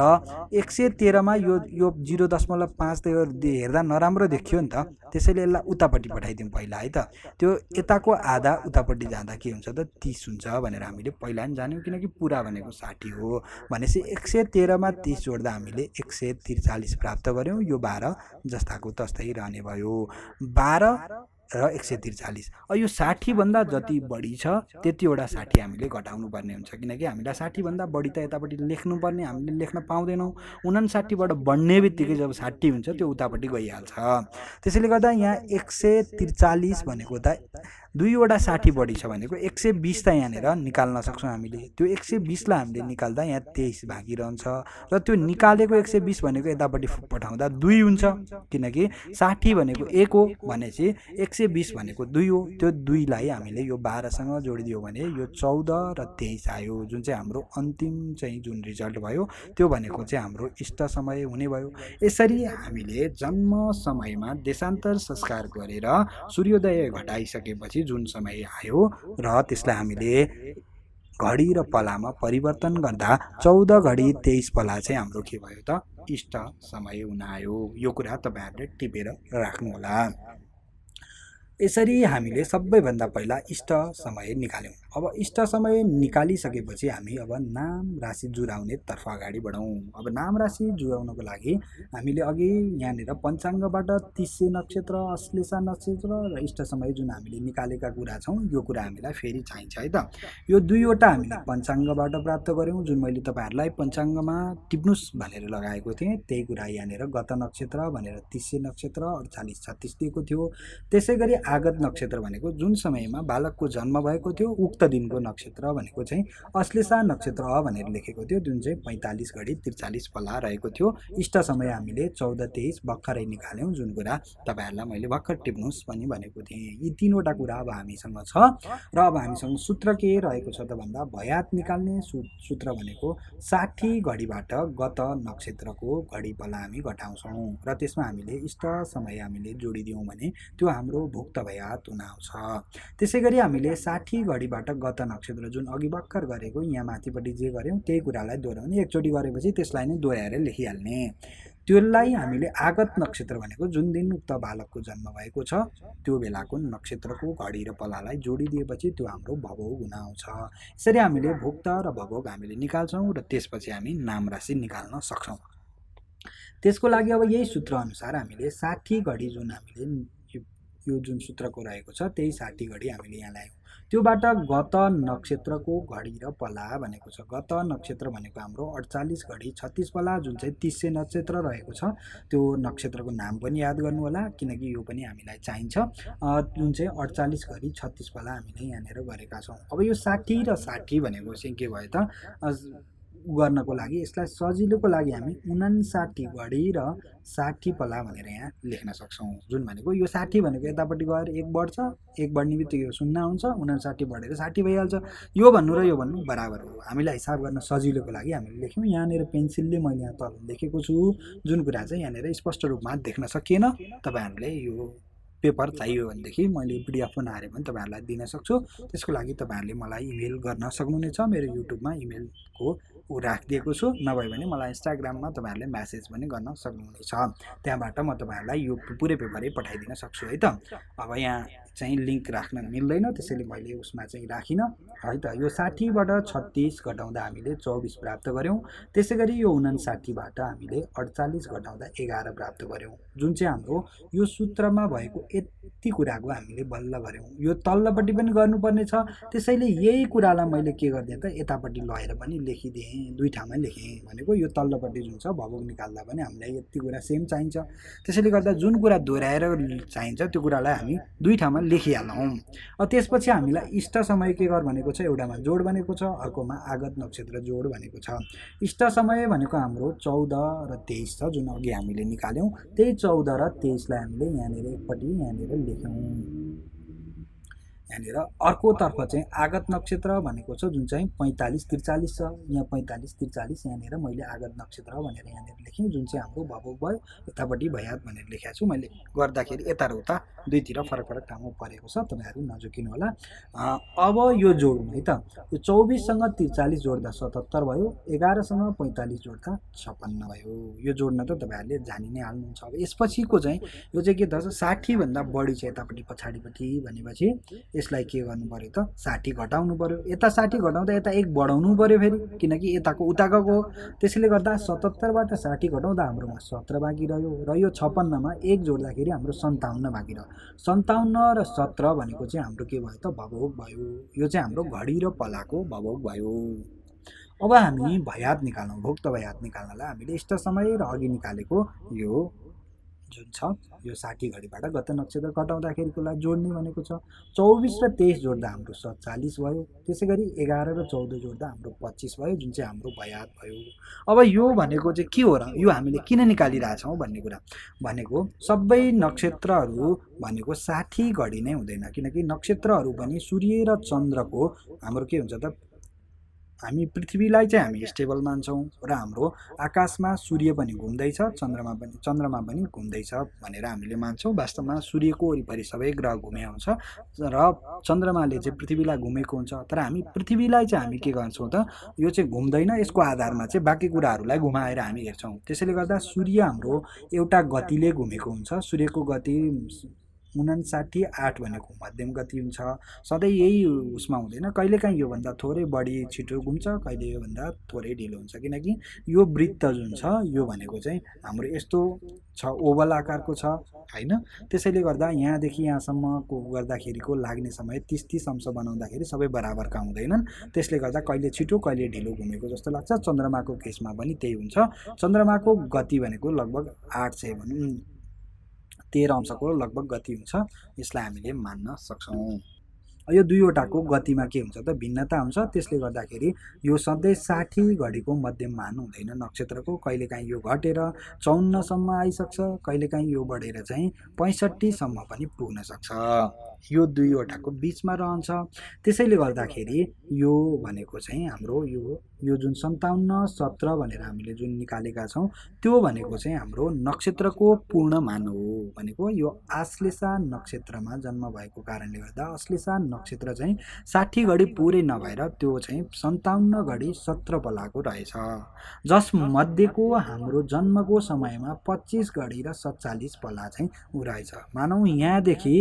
113मा यो 0.5 त हेर्दा नराम्रो देखियो नि त, त्यसैले यसलाई उतापट्टि पठाइदिउँ पहिला है त। त्यो यताको आधा उतापट्टि जाँदा के हुन्छ त 30 हुन्छ भनेर हामीले पहिला नि जान्यौँ किनकि पुरा भनेको 60 हो। भनेपछि 113मा 30 जोड्दा हामीले 143 प्राप्त गऱ्यौँ। यो 12 जस्ताको तस्तै रहने भयो। 12 र 143। यो 60 भन्दा जति बढी छ त्यतिवटा 60 हामीले घटाउनु पर्ने हुन्छ किनकि हामीलाई 60 भन्दा बढी त यतापट्टि लेख्नुपर्ने, हामीले लेख्न पाउँदैनौँ। 59बाट बढ्ने बित्तिकै जब 60 हुन्छ त्यो उतापट्टि गइहाल्छ। त्यसैले गर्दा यहाँ 143 भनेको त 2वटा 60 बढी छ भनेको 120 त यहाँनिर निकाल्न सक्छौँ हामीले। त्यो 120लाई हामीले निकाल्दा यहाँ 23 बाँकी रहन्छ र त्यो निकालेको 120 भनेको यतापट्टि पठाउँदा 2 हुन्छ किनकि 60 भनेको 1 हो भनेपछि 120 भनेको 2 हो। त्यो 2लाई हामीले यो 12सँग जोडिदियो भने यो 14 र 23 आयो, जुन चाहिँ हाम्रो अन्तिम चाहिँ जुन रिजल्ट भयो त्यो भनेको चाहिँ हाम्रो इष्ट समय हुने भयो। यसरी हामीले जन्म समयमा देशान्तर संस्कार गरेर सूर्योदय घटाइसकेपछि जुन समय आयो र त्यसलाई हामीले घडी र पलामा परिवर्तन गर्दा 14 घडी 23 पला चाहिँ हाम्रो के भयो त इष्ट समय हुन आयो। यो कुरा तपाईँहरूले टिपेर राख्नुहोला। यसरी हामीले सबैभन्दा पहिला इष्ट समय निकाल्यौँ। अब इष्ट समय निकालिसकेपछि हामी अब नाम राशि जुराउने तर्फ अगाडि बढौँ। अब नाम राशि जुराउनको लागि हामीले अघि यहाँनिर पञ्चाङ्गबाट 30 नक्षत्र, अश्लेषा नक्षत्र र इष्ट समय जुन हामीले निकालेका कुरा छौँ यो कुरा हामीलाई फेरि चाहिन्छ है त। यो दुईवटा हामीले पञ्चाङ्गबाट प्राप्त गऱ्यौँ। जुन मैले तपाईँहरूलाई पञ्चाङ्गमा टिप्नुस् भनेर लगाएको थिएँ त्यही कुरा यहाँनिर गत नक्षत्र भनेर 30 नक्षत्र 48 36 दिएको थियो। त्यसै गरी आगत नक्षत्र भनेको जुन समयमा बालकको जन्म भएको थियो उक्त दिनको नक्षत्र भनेको चाहिँ अश्लेषा नक्षत्र भनेर लेखेको थियो, जुन चाहिँ 45 घडी 43 पल्ला रहेको थियो। इष्ट समय हामीले 14-23 भर्खरै निकाल्यौँ, जुन कुरा तपाईँहरूलाई मैले भर्खर टिप्नुस् पनि भनेको थिएँ। यी तीनवटा कुरा अब हामीसँग छ र अब हामीसँग सूत्र के रहेको छ त भन्दा भयात निकाल्ने सूत्र भनेको 60 घडीबाट गत नक्षत्रको घडी पल्ला हामी घटाउँछौँ र त्यसमा हामीले इष्ट समय हामीले जोडिदियौँ भने त्यो हाम्रो भुक्त भयात हुन आउँछ। त्यसै गरी हामीले 60 घडीबाट गत नक्षत्र जुन अघि भर्खर गरेको यहाँ माथिपट्टि जे गऱ्यौँ त्यही कुरालाई दोहोऱ्याउने, एकचोटि गरेपछि त्यसलाई नै दोहोऱ्याएर लेखिहाल्ने। त्यसलाई हामीले आगत नक्षत्र भनेको जुन दिन उक्त बालकको जन्म भएको छ त्यो बेलाको नक्षत्रको घडी र पल्लालाई जोडिदिएपछि त्यो हाम्रो भवोग हुन आउँछ। यसरी हामीले भुक्त र भवोग हामीले निकाल्छौँ र त्यसपछि हामी नाम राशि निकाल्न सक्छौँ। त्यसको लागि अब यही सूत्र अनुसार हामीले 60 घडी जुन हामीले यो जुन सूत्रको रहेको छ त्यही 60 घडी हामीले यहाँ ल्यायौँ। त्योबाट गत नक्षत्रको घडी र पल्ला भनेको छ। गत नक्षत्र भनेको हाम्रो 48 घडी 36 पल्ला जुन चाहिँ 30 नक्षत्र रहेको छ। त्यो नक्षत्रको नाम पनि याद गर्नु होला किनकि यो पनि हामीलाई चाहिन्छ। जुन चाहिँ 48 घडी 36 पल्ला हामीले यहाँनिर गरेका छौँ। अब यो 60 र 60 भनेको चाहिँ के भयो त गर्नको लागि यसलाई सजिलोको लागि हामी 59 घडी र 60 पल्ला भनेर यहाँ लेख्न सक्छौँ। जुन भनेको यो 60 भनेको यतापट्टि गएर 1 बढ्छ, 1 बढ्ने बित्तिकै यो 0 हुन्छ, 59 बढेर 60 भइहाल्छ। यो भन्नु र यो भन्नु बराबर हो। हामीलाई हिसाब गर्न सजिलोको लागि हामीले लेख्यौँ। यहाँनिर पेन्सिलले मैले यहाँ तल लेखेको छु जुन कुरा चाहिँ यहाँनिर स्पष्ट रूपमा देख्न सकिएन। तपाईँहरूले यो पेपर चाहियो भनेदेखि मैले पिडिएफ बनाएर पनि तपाईँहरूलाई दिन सक्छु। त्यसको लागि तपाईँहरूले मलाई इमेल गर्न सक्नुहुनेछ। मेरो युट्युबमा इमेलको राखिदिएको छु, नभए भने मलाई इन्स्टाग्राममा तपाईँहरूले म्यासेज पनि गर्न सक्नुहुनेछ। त्यहाँबाट म तपाईँहरूलाई यो पुरै पेपरै पठाइदिन सक्छु है त। अब यहाँ चाहिँ लिङ्क राख्न मिल्दैन त्यसैले मैले उसमा चाहिँ राखिनँ है त। यो 60बाट 36 घटाउँदा हामीले 24 प्राप्त गऱ्यौँ। त्यसै गरी यो 59बाट हामीले 48 घटाउँदा 11 प्राप्त गऱ्यौँ। जुन चाहिँ हाम्रो यो सूत्रमा भएको यति कुराको हामीले बल्ल गऱ्यौँ। यो तल्लोपट्टि पनि गर्नुपर्ने छ, त्यसैले यही कुरालाई मैले के गरिदिएँ त यतापट्टि लगेर पनि लेखिदिएँ, दुई ठाउँमा लेखेँ। भनेको यो तल्लोपट्टि जुन छ भवोग निकाल्दा पनि हामीलाई यति कुरा सेम चाहिन्छ। त्यसैले गर्दा जुन कुरा दोहोऱ्याएर चाहिन्छ त्यो कुरालाई हामी दुई ठाउँमा लेखिहालौँ। त्यसपछि हामीलाई इष्ट समय के गर भनेको छ, एउटामा जोड भनेको छ, अर्कोमा आगत नक्षत्र जोड भनेको छ। इष्ट समय भनेको हाम्रो 14 र 23 छ जुन अघि हामीले निकाल्यौँ। त्यही 14 र 23लाई हामीले यहाँनिर एकपट्टि यहाँनिर लेख्यौँ। यहाँनिर अर्कोतर्फ चाहिँ आगत नक्षत्र भनेको छ जुन चाहिँ 45-43 छ। यहाँ 45-43 यहाँनिर मैले आगत नक्षत्र भनेर यहाँनिर लेखेँ, जुन चाहिँ हाम्रो भवोग भयो। यतापट्टि भयात भनेर लेखेको छु मैले, गर्दाखेरि यता र उता दुईतिर फरक फरक ठाउँमा परेको छ, तपाईँहरू नझुकिनु होला। अब यो जोडौँ है त। यो 24सँग 43 जोड्दा 77 भयो, 11सँग 45 जोड्दा 56 भयो। यो जोड्न त तपाईँहरूले जानि नै हाल्नुहुन्छ। अब यसपछिको चाहिँ यो चाहिँ के त 60भन्दा बढी छ यतापट्टि पछाडिपट्टि भनेपछि यसलाई के गर्नु पर्यो त 60 घटाउनु पर्यो। यता 60 घटाउँदा यता 1 बढाउनु पर्यो फेरि, किनकि यताको उता गएको। त्यसैले गर्दा 77बाट 60 घटाउँदा हाम्रोमा 17 बाँकी रह्यो र यो 56मा 1 जोड्दाखेरि हाम्रो 57 बाँकी रह्यो। 57 र 17 भनेको चाहिँ हाम्रो के भयो त भवोग भयो। यो चाहिँ हाम्रो घडी र पलाको भवोग भयो। अब हामी भयात निकाल्नु, भुक्त भयात निकाल्नलाई हामीले इष्ट समय र अघि निकालेको यो जुन छ यो 60 घडीबाट गत नक्षत्र घटाउँदाखेरिको लागि जोड्ने भनेको छ। 24 र 23 जोड्दा हाम्रो 47 भयो। त्यसै गरी 11 र 14 जोड्दा हाम्रो 25 भयो, जुन चाहिँ हाम्रो भयात भयो। अब यो भनेको चाहिँ के हो र, यो हामीले किन निकालिरहेछौँ भन्ने कुरा भनेको सबै नक्षत्रहरू भनेको 60 घडी नै हुँदैन, किनकि नक्षत्रहरू पनि सूर्य र चन्द्रको हाम्रो के हुन्छ त, हामी पृथ्वीलाई चाहिँ हामी स्टेबल मान्छौँ र हाम्रो आकाशमा सूर्य पनि घुम्दैछ, चन्द्रमा पनि घुम्दैछ भनेर हामीले मान्छौँ। वास्तवमा सूर्यको वरिपरि सबै ग्रह घुमे हुन्छ र चन्द्रमाले चाहिँ पृथ्वीलाई घुमेको हुन्छ। तर हामी पृथ्वीलाई चाहिँ हामी के गर्छौँ त, यो चाहिँ घुम्दैन, यसको आधारमा चाहिँ बाँकी कुराहरूलाई घुमाएर हामी हेर्छौँ। त्यसैले गर्दा सूर्य हाम्रो एउटा गतिले घुमेको हुन्छ। सूर्यको गति 59 भनेको मध्यम गति हुन्छ। सधैँ यही उसमा हुँदैन, कहिलेकाहीँ योभन्दा थोरै बढी छिटो घुम्छ, कहिले योभन्दा थोरै ढिलो हुन्छ, किनकि यो वृत्त जुन छ यो भनेको चाहिँ हाम्रो यस्तो छ, ओभल आकारको छ होइन। त्यसैले गर्दा यहाँदेखि यहाँसम्मको गर्दाखेरिको लाग्ने समय 30 अंश बनाउँदाखेरि सबै बराबरका हुँदैनन्। त्यसले गर्दा कहिले छिटो कहिले ढिलो घुमेको जस्तो लाग्छ। चन्द्रमाको केसमा पनि त्यही हुन्छ। चन्द्रमाको गति भनेको लगभग 800 भनौँ 13 अंशको लगभग गति हुन्छ। यसलाई हामीले मान्न सक्छौँ। यो दुईवटाको गतिमा के हुन्छ त भिन्नता हुन्छ। त्यसले गर्दाखेरि यो सधैँ 60 घडीको मध्यममान हुँदैन नक्षत्रको। कहिलेकाहीँ यो घटेर 54 सम्म आइसक्छ, कहिलेकाहीँ यो बढेर चाहिँ 65 सम्म पनि पुग्न सक्छ। यो दुईवटाको बिचमा रहन्छ। त्यसैले गर्दाखेरि यो भनेको चाहिँ हाम्रो यो जुन 57 17 भनेर हामीले जुन निकालेका छौँ त्यो भनेको चाहिँ हाम्रो नक्षत्रको पूर्णमान हो। भनेको यो आश्लेषा नक्षत्रमा जन्म भएको कारणले गर्दा आश्लेषा नक्षत्र चाहिँ 60 घडी पुरै नभएर त्यो चाहिँ 57 घडी 17 पलाको रहेछ, जसमध्येको हाम्रो जन्मको समयमा 25 घडी र 47 पला चाहिँ ऊ रहेछ। मानौँ यहाँदेखि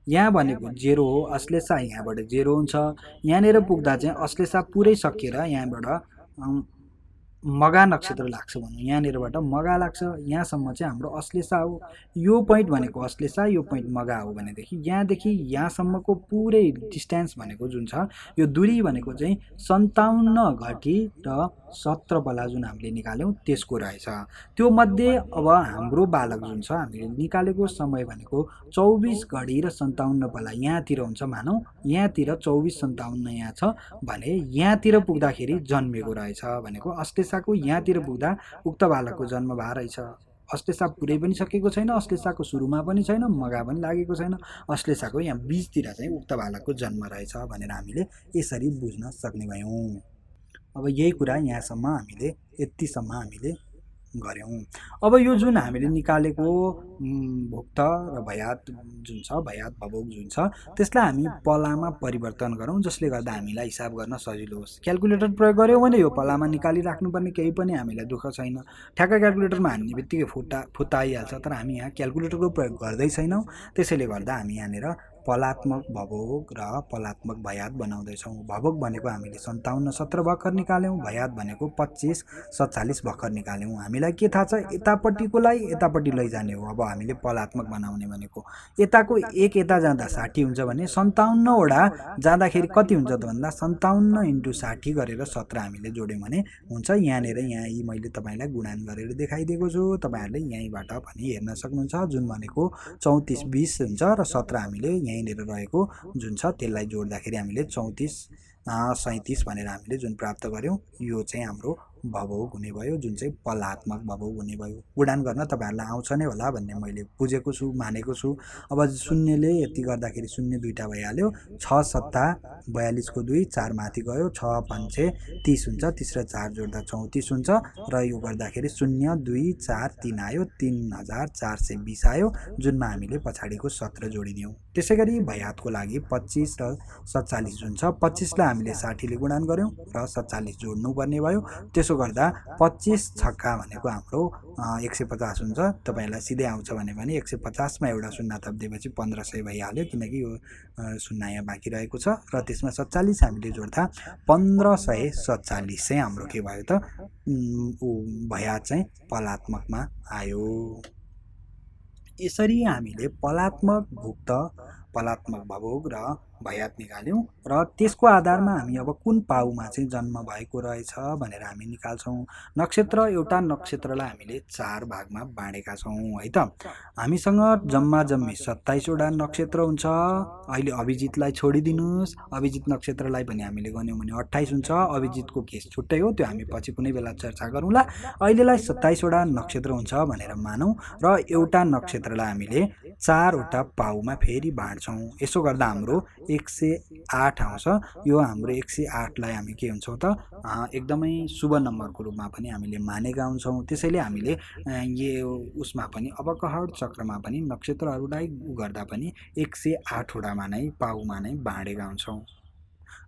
यहाँ भनेको 0 हो, अश्लेषा यहाँबाट 0 हुन्छ। यहाँनिर पुग्दा चाहिँ अश्लेषा पुरै सकिएर यहाँबाट मगा नक्षत्र लाग्छ भनौँ, यहाँनिरबाट मगा लाग्छ, यहाँसम्म चाहिँ हाम्रो अश्लेषा हो। यो पोइन्ट भनेको अश्लेषा, यो पोइन्ट मगा हो भनेदेखि यहाँदेखि यहाँसम्मको पुरै डिस्टेन्स भनेको जुन छ यो दूरी भनेको चाहिँ 57 घडी र 17 पला जुन हामीले निकाल्यौँ त्यसको रहेछ। त्यो मध्ये अब हाम्रो बालक जुन छ हामीले निकालेको समय भनेको 24 घडी र 57 पला यहाँतिर हुन्छ। मानौँ यहाँतिर 24 57 यहाँ छ भने यहाँतिर पुग्दाखेरि जन्मेको रहेछ। भनेको अश्लेषाको यहाँतिर पुग्दा उक्त बालकको जन्म भएको रहेछ। अश्लेषा पुरै पनि सकेको छैन, अश्लेषाको सुरुमा पनि छैन, मगा पनि लागेको छैन, अश्लेषाको यहाँ बिचतिर चाहिँ उक्त बालकको जन्म रहेछ भनेर हामीले यसरी बुझ्न सक्ने भयौँ। अब यही कुरा यहाँसम्म हामीले यतिसम्म हामीले गऱ्यौँ। अब यो जुन हामीले निकालेको भुक्त र भयात जुन छ, भयात भवोग जुन छ त्यसलाई हामी पलामा परिवर्तन गरौँ, जसले गर्दा हामीलाई हिसाब गर्न सजिलो होस्। क्यालकुलेटर प्रयोग गऱ्यौँ भने यो पलामा निकालिराख्नुपर्ने केही पनि हामीलाई दुःख छैन। ठ्याक्क क्यालकुलेटरमा हान्ने बित्तिकै फुत्ता आइहाल्छ, तर हामी यहाँ क्यालकुलेटरको प्रयोग गर्दै छैनौँ। त्यसैले गर्दा हामी यहाँनिर पलात्मक भवोग र पलात्मक भयात बनाउँदैछौँ। भवोग भनेको हामीले 57 17 भर्खर निकाल्यौँ, भयात भनेको 25 47 भर्खर निकाल्यौँ। हामीलाई के थाहा छ, यतापट्टिकोलाई यतापट्टि लैजाने हो। अब हामीले पलात्मक बनाउने भनेको यताको एक यता जाँदा 60 हुन्छ भने 57 वटा जाँदाखेरि कति हुन्छ त भन्दा 57 × 60 गरेर 17 हामीले जोड्यौँ भने हुन्छ। यहाँनिर यहाँ यी मैले तपाईँलाई गुणन गरेर देखाइदिएको छु, तपाईँहरूले यहीँबाट पनि हेर्न सक्नुहुन्छ। जुन भनेको 34 20 हुन्छ र 17 हामीले यहीँनिर रहेको जुन छ त्यसलाई जोड्दाखेरि हामीले 34 37 भनेर हामीले जुन प्राप्त गऱ्यौँ यो चाहिँ हाम्रो भवोग हुने भयो, जुन चाहिँ पलात्मक भवोग हुने भयो। गुणन गर्न तपाईँहरूलाई आउँछ नै होला भन्ने मैले बुझेको छु, मानेको छु। अब शून्यले यति गर्दाखेरि शून्य दुईवटा भइहाल्यो, 6 7 42 को 2 4 माथि गयो, 6 5 30 हुन्छ, 30 र 4 जोड्दा 34 हुन्छ र यो गर्दाखेरि 0 2 4 3 आयो, 3420 आयो, जुनमा हामीले पछाडिको 17 जोडिदियौँ। त्यसै गरी भयातको लागि 25 र 47 जुन छ, 25लाई हामीले 60 ले गुणन गऱ्यौँ र 47 जोड्नुपर्ने भयो। त्यसो गर्दा 25 छक्का भनेको हाम्रो 150 हुन्छ। तपाईँहरूलाई सिधै आउँछ भने पनि 150 मा एउटा शून्य थपिदिएपछि 1500 भइहाल्यो, किनकि यो शून्य यहाँ बाँकी रहेको छ। र त्यसमा 47 हामीले जोड्दा 1547 चाहिँ हाम्रो के भयो त भयात चाहिँ पलात्मकमा आयो। यसरी हामीले पलात्मक भुक्त, पलात्मक भवोग र भयात निकाल्यौँ र त्यसको आधारमा हामी अब कुन पाउमा चाहिँ जन्म भएको रहेछ भनेर हामी निकाल्छौँ। नक्षत्र, एउटा नक्षत्रलाई हामीले 4 भागमा बाँडेका छौँ है त। हामीसँग जम्मा जम्मी 27 वटा नक्षत्र हुन्छ। अहिले अभिजितलाई छोडिदिनुहोस्, अभिजित नक्षत्रलाई पनि हामीले गन्यौँ भने 28 हुन्छ। अभिजितको केस छुट्टै हो, त्यो हामी पछि कुनै बेला चर्चा गरौँला। अहिलेलाई 27 वटा नक्षत्र हुन्छ भनेर मानौँ र एउटा नक्षत्रलाई हामीले 4 वटा पाउमा फेरि बाँड्छौँ। यसो गर्दा हाम्रो 108 आउँछ। यो हाम्रो 108 लाई हामी के हुन्छौँ त एकदमै शुभ नम्बरको रूपमा पनि हामीले मानेका हुन्छौँ। त्यसैले हामीले यो उसमा पनि अवकहड चक्रमा पनि नक्षत्रहरूलाई गर्दा पनि 108 वटामा नै पाउमा नै बाँडेका हुन्छौँ।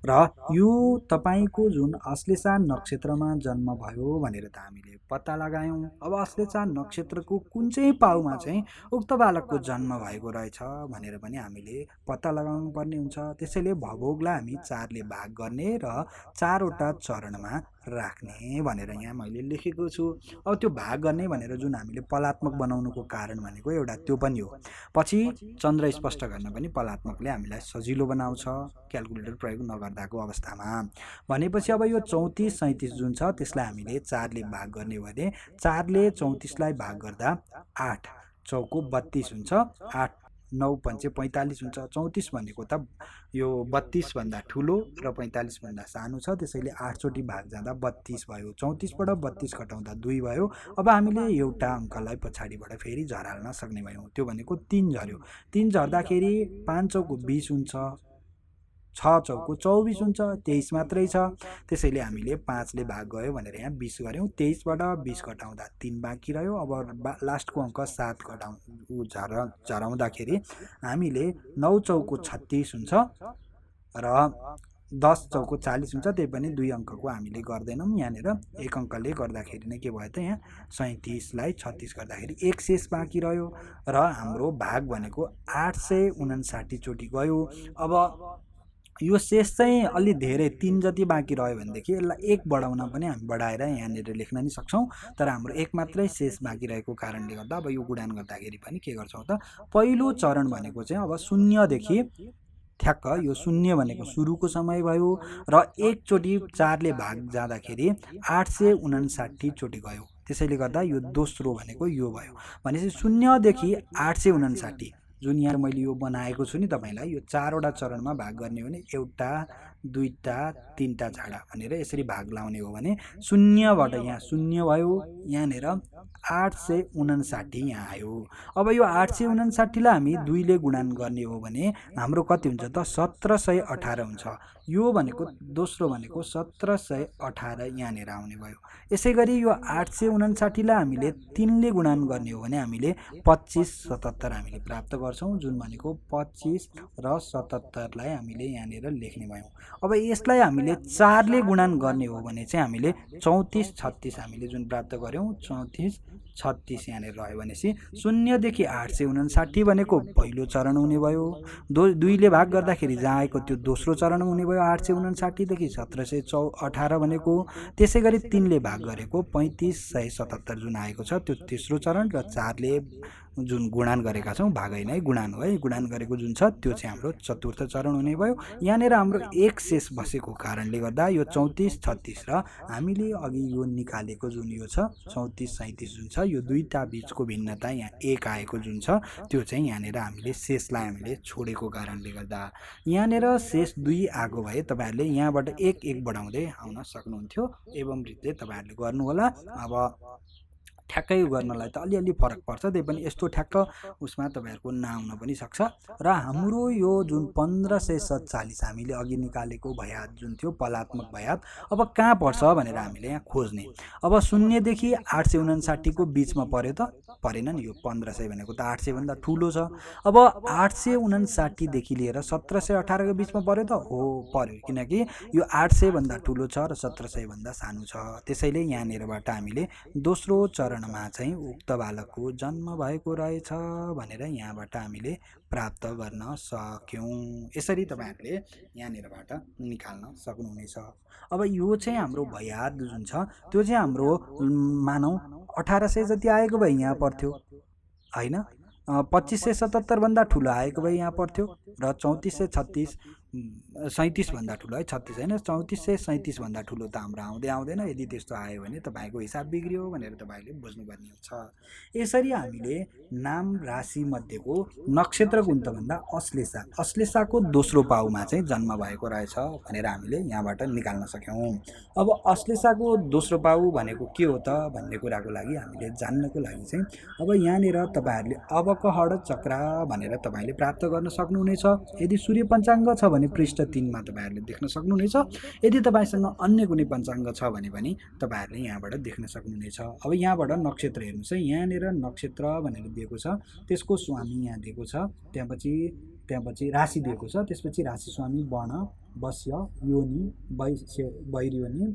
र यो तपाईँको जुन अश्लेषा नक्षत्रमा जन्म भयो भनेर त हामीले पत्ता लगायौँ। अब अश्लेषा नक्षत्रको कुन चाहिँ पाउमा चाहिँ उक्त बालकको जन्म भएको रहेछ भनेर पनि हामीले पत्ता लगाउनु पर्ने हुन्छ। त्यसैले भवोगलाई हामी 4ले भाग गर्ने र 4वटा चरणमा राख्ने भनेर यहाँ मैले लेखेको छु। अब त्यो भाग गर्ने भनेर जुन हामीले पलात्मक बनाउनुको कारण भनेको एउटा त्यो पनि हो। पछि चन्द्र स्पष्ट गर्न पनि पलात्मकले हामीलाई सजिलो बनाउँछ क्याल्कुलेटर प्रयोग नगर्दाको अवस्थामा। भनेपछि अब यो 34 37 जुन छ त्यसलाई हामीले 4ले भाग गर्ने हो भने 4ले 34लाई भाग गर्दा 8 चौको 32 हुन्छ। 8 9 पंचे 45 हुन्छ। 34 भनेको त यो 32 भन्दा ठुलो र 45 भन्दा सानो छ, त्यसैले 8 चोटि भाग जाँदा 32 भयो। 34 बाट 32 घटाउँदा 2 भयो। अब हामीले एउटा अङ्कलाई पछाडिबाट फेरि झराल्न सक्ने भयौँ, त्यो भनेको 3 झर्यो। 3 झर्दाखेरि 5 चौको 20 हुन्छ, 6 चौको 24 हुन्छ, 23 मात्रै छ। त्यसैले हामीले 5ले भाग गयो भनेर यहाँ 20 गऱ्यौँ। 23 बाट 20 घटाउँदा 3 बाँकी रह्यो। अब लास्टको अङ्क 7 झराउँदाखेरि हामीले 9 चौको 36 हुन्छ र 10 चौको 40 हुन्छ। त्यही पनि 2 अङ्कको हामीले गर्दैनौँ। यहाँनिर 1 अङ्कले गर्दाखेरि नै के भयो त यहाँ 37लाई 36 गर्दाखेरि 1 शेष बाँकी रह्यो र हाम्रो भाग भनेको 859 चोटि गयो। अब यो शेष चाहिँ अलि धेरै 3 जति बाँकी रह्यो भनेदेखि यसलाई 1 बढाउन पनि हामी बढाएर यहाँनिर लेख्न नि सक्छौँ। तर हाम्रो 1 मात्रै शेष बाँकी रहेको कारणले गर्दा अब यो गुणान गर्दाखेरि पनि के गर्छौँ त, पहिलो चरण भनेको चाहिँ अब 0 देखि ठ्याक्क यो 0 भनेको सुरुको समय भयो र 1 चोटि 4ले भाग जाँदाखेरि 859 चोटि गयो। त्यसैले गर्दा यो दोस्रो भनेको यो भयो। भनेपछि 0 देखि 859 जुन यहाँ मैले यो बनाएको छु नि तपाईलाई, यो 4वटा चरणमा भाग गर्ने हो भने 1 2 3 झाडा भनेर यसरी भाग लाउने हो भने 0 बाट यहाँ 0 भयो, यहाँनिर 859 यहाँ आयो। अब यो 859लाई हामी 2ले गुणान गर्ने हो भने हाम्रो कति हुन्छ त 1718 हुन्छ। यो भनेको दोस्रो भनेको 1718 यहाँनिर आउने भयो। यसै गरी यो 859लाई हामीले 3ले गुणान गर्ने हो भने हामीले 2577 हामीले प्राप्त गर्छौँ, जुन भनेको 25 र 77लाई हामीले यहाँनिर लेख्ने भयौँ। अब यसलाई हामीले 4ले गुणान गर्ने हो भने चाहिँ हामीले 34 36 हामीले जुन प्राप्त गर्यौँ 34 36 यहाँनिर रह्यो भनेपछि 0 देखि 859 भनेको पहिलो चरण हुने भयो। 2ले भाग गर्दाखेरि जहाँ आएको त्यो दोस्रो चरण हुने भयो 859 देखि 1718 भनेको। त्यसै गरी 3ले भाग गरेको 3577 जुन आएको छ त्यो तेस्रो चरण र 4ले जुन गुणान गरेका छौँ, भाग होइन है गुणान हो है, गुणान गरेको जुन छ त्यो चाहिँ हाम्रो चतुर्थ चरण हुने भयो। यहाँनिर हाम्रो 1 शेष बसेको कारणले गर्दा यो 34 36 र हामीले अघि यो निकालेको जुन यो छ 34 37 जुन छ यो दुईटा बीचको भिन्नता यहाँ 1 आएको जुन छ त्यो चाहिँ यहाँनिर हामीले शेषलाई हामीले छोडेको कारणले गर्दा यहाँनिर शेष 2 आएको भए तपाईहरुले यहाँबाट 1 1 बढाउँदै आउन सक्नुहुन्थ्यो। एवं रीतिले तपाईहरुले गर्नुहोला। अब ठ्याक्कै गर्नलाई त अलिअलि फरक पर्छ, त्यही पनि यस्तो ठ्याक्क उसमा तपाईहरुको नआउन पनि सक्छ। र हाम्रो यो जुन 1547 हामीले अघि निकालेको भयात जुन थियो पलात्मक भयात, अब कहाँ पर्छ भनेर हामीले यहाँ खोज्ने। अब 0 देखि 859 को बीचमा पर्यो त परेन नि, यो 1500 भनेको त 800 भन्दा ठुलो छ। अब 859 देखि लिएर 1718 को बीचमा पर्यो त हो पर्यो, किनकि यो 800 भन्दा ठुलो छ र 1700 भन्दा सानो छ। त्यसैले यहाँनिरबाट हामीले दोस्रो चरणमा चाहिँ उक्त बालकको जन्म भएको रहेछ भनेर यहाँबाट हामीले प्राप्त गर्न सक्यौं। यसरी तपाईहरुले यहाँनिरबाट निकाल्न सक्नुहुनेछ। अब यो चाहिँ हाम्रो भयात जुन छ त्यो चाहिँ हाम्रो मानौ 1800 जति आएको भए यहाँ पर्थ्यो हैन, 2577 भन्दा ठुलो आएको भए यहाँ पर्थ्यो र 3436 37 भन्दा ठुलो है, 36 हैन 3437 भन्दा ठुलो त हाम्रो आउँदै आउँदैन। यदि त्यस्तो आयो भने तपाईको हिसाब बिग्रियो भनेर तपाईले बुझ्नुपर्ने हुन्छ। यसरी हामीले नाम राशि मध्येको नक्षत्र कुन त भन्दा अश्लेषा, अश्लेषाको दोस्रो पाउमा चाहिँ जन्म भएको रहेछ भनेर हामीले यहाँबाट निकाल्न सक्यौं। अब अश्लेषाको दोस्रो पाउ भनेको के हो त भन्ने कुराको लागि हामीले जान्नको लागि चाहिँ अब यहाँनिर तपाईहरुले अवकहड चक्र भनेर तपाईले प्राप्त गर्न सक्नुहुनेछ। यदि सूर्य पञ्चाङ्ग छ भने पृष्ठ 3 मा तपाईहरुले देख्न सक्नुहुनेछ। यदि तपाईसँग अन्य कुनै पञ्चाङ्ग छ भने पनि तपाईहरुले यहाँबाट देख्न सक्नुहुनेछ। अब यहाँबाट नक्षत्र हेर्नुस् है, यहाँनिर नक्षत्र भनेर दिएको छ, त्यसको स्वामी यहाँ दिएको छ, त्यसपछि त्यसपछि राशि दिएको छ, त्यसपछि राशि स्वामी वर्ण वश्य योनि वैरयोनि,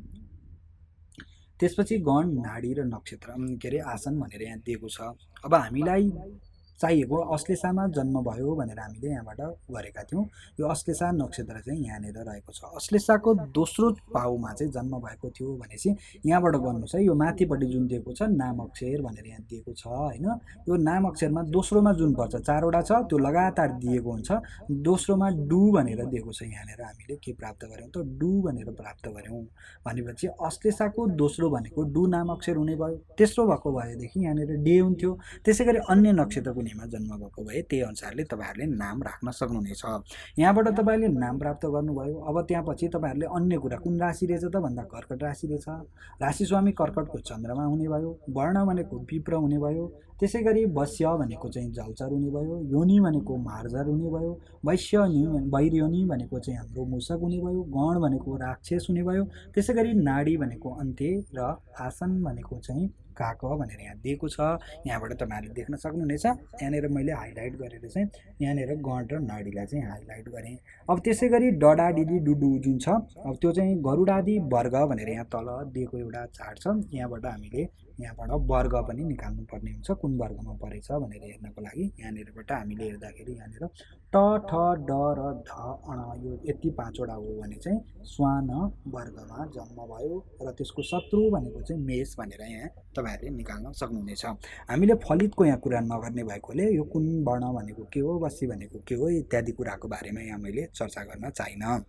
त्यसपछि गण नाडी र नक्षत्र के अरे आसन भनेर यहाँ दिएको छ। अब हामीलाई चाहिएको अश्लेषामा जन्म भयो भनेर हामीले यहाँबाट गरेका थियौँ। यो अश्लेषा नक्षत्र चाहिँ यहाँनिर रहेको छ। अश्लेषाको दोस्रो पाउमा चाहिँ जन्म भएको थियो भनेपछि यहाँबाट गर्नुहोस् है। यो माथिपट्टि जुन दिएको छ नाम अक्षर भनेर यहाँ दिएको छ होइन। यो नाम अक्षरमा दोस्रोमा जुन पर्छ, 4वटा छ त्यो लगातार दिएको हुन्छ। दोस्रोमा डु भनेर दिएको छ। यहाँनिर हामीले के प्राप्त गऱ्यौँ त डु भनेर प्राप्त गऱ्यौँ। भनेपछि अश्लेषाको दोस्रो भनेको डु नाम अक्षर हुने भयो। तेस्रो भएको भएदेखि यहाँनिर डे हुन्थ्यो। त्यसै गरी अन्य नक्षत्रको मा जन्म भएको भए त्यही अनुसारले तपाईँहरूले नाम राख्न सक्नुहुनेछ। यहाँबाट तपाईँले नाम प्राप्त गर्नुभयो। अब त्यहाँपछि तपाईँहरूले अन्य कुरा कुन राशि रहेछ त भन्दा कर्कट राशि रहेछ। राशि स्वामी कर्कटको चन्द्रमा हुने भयो। वर्ण भनेको विप्र हुने भयो। त्यसै गरी वश्य भनेको चाहिँ जलचर हुने भयो। योनि भनेको मार्जर हुने भयो। वैरयोनि भनेको चाहिँ हाम्रो मूषक हुने भयो। गण भनेको राक्षस हुने भयो। त्यसै गरी नाडी भनेको अन्त्य र आसन भनेको चाहिँ काक भनेर यहाँ दिएको छ। यहाँबाट तपाईँहरूले देख्न सक्नुहुनेछ। यहाँनिर मैले हाइलाइट गरेर चाहिँ यहाँनिर गण र नाडीलाई चाहिँ हाइलाइट गरेँ। अब त्यसै गरी डडा डिडी डुडु जुन छ, अब त्यो चाहिँ गरुडादि वर्ग भनेर यहाँ तल दिएको एउटा चार्ट छ। यहाँबाट हामीले यहाँबाट वर्ग पनि निकाल्नु पर्ने हुन्छ, कुन वर्गमा परेछ भनेर हेर्नको लागि। यहाँनिरबाट हामीले हेर्दाखेरि यहाँनिर ट ठ ड र ढ अण यो यति 5वटा हो भने चाहिँ स्वान वर्गमा जन्म भयो र त्यसको शत्रु भनेको चाहिँ मेष भनेर यहाँ तपाईँहरूले निकाल्न सक्नुहुनेछ। हामीले फलितको यहाँ कुरा नगर्ने भएकोले यो कुन वर्ण भनेको के हो, वशी भनेको के हो इत्यादि कुराको बारेमा यहाँ मैले चर्चा गर्न चाहिनँ।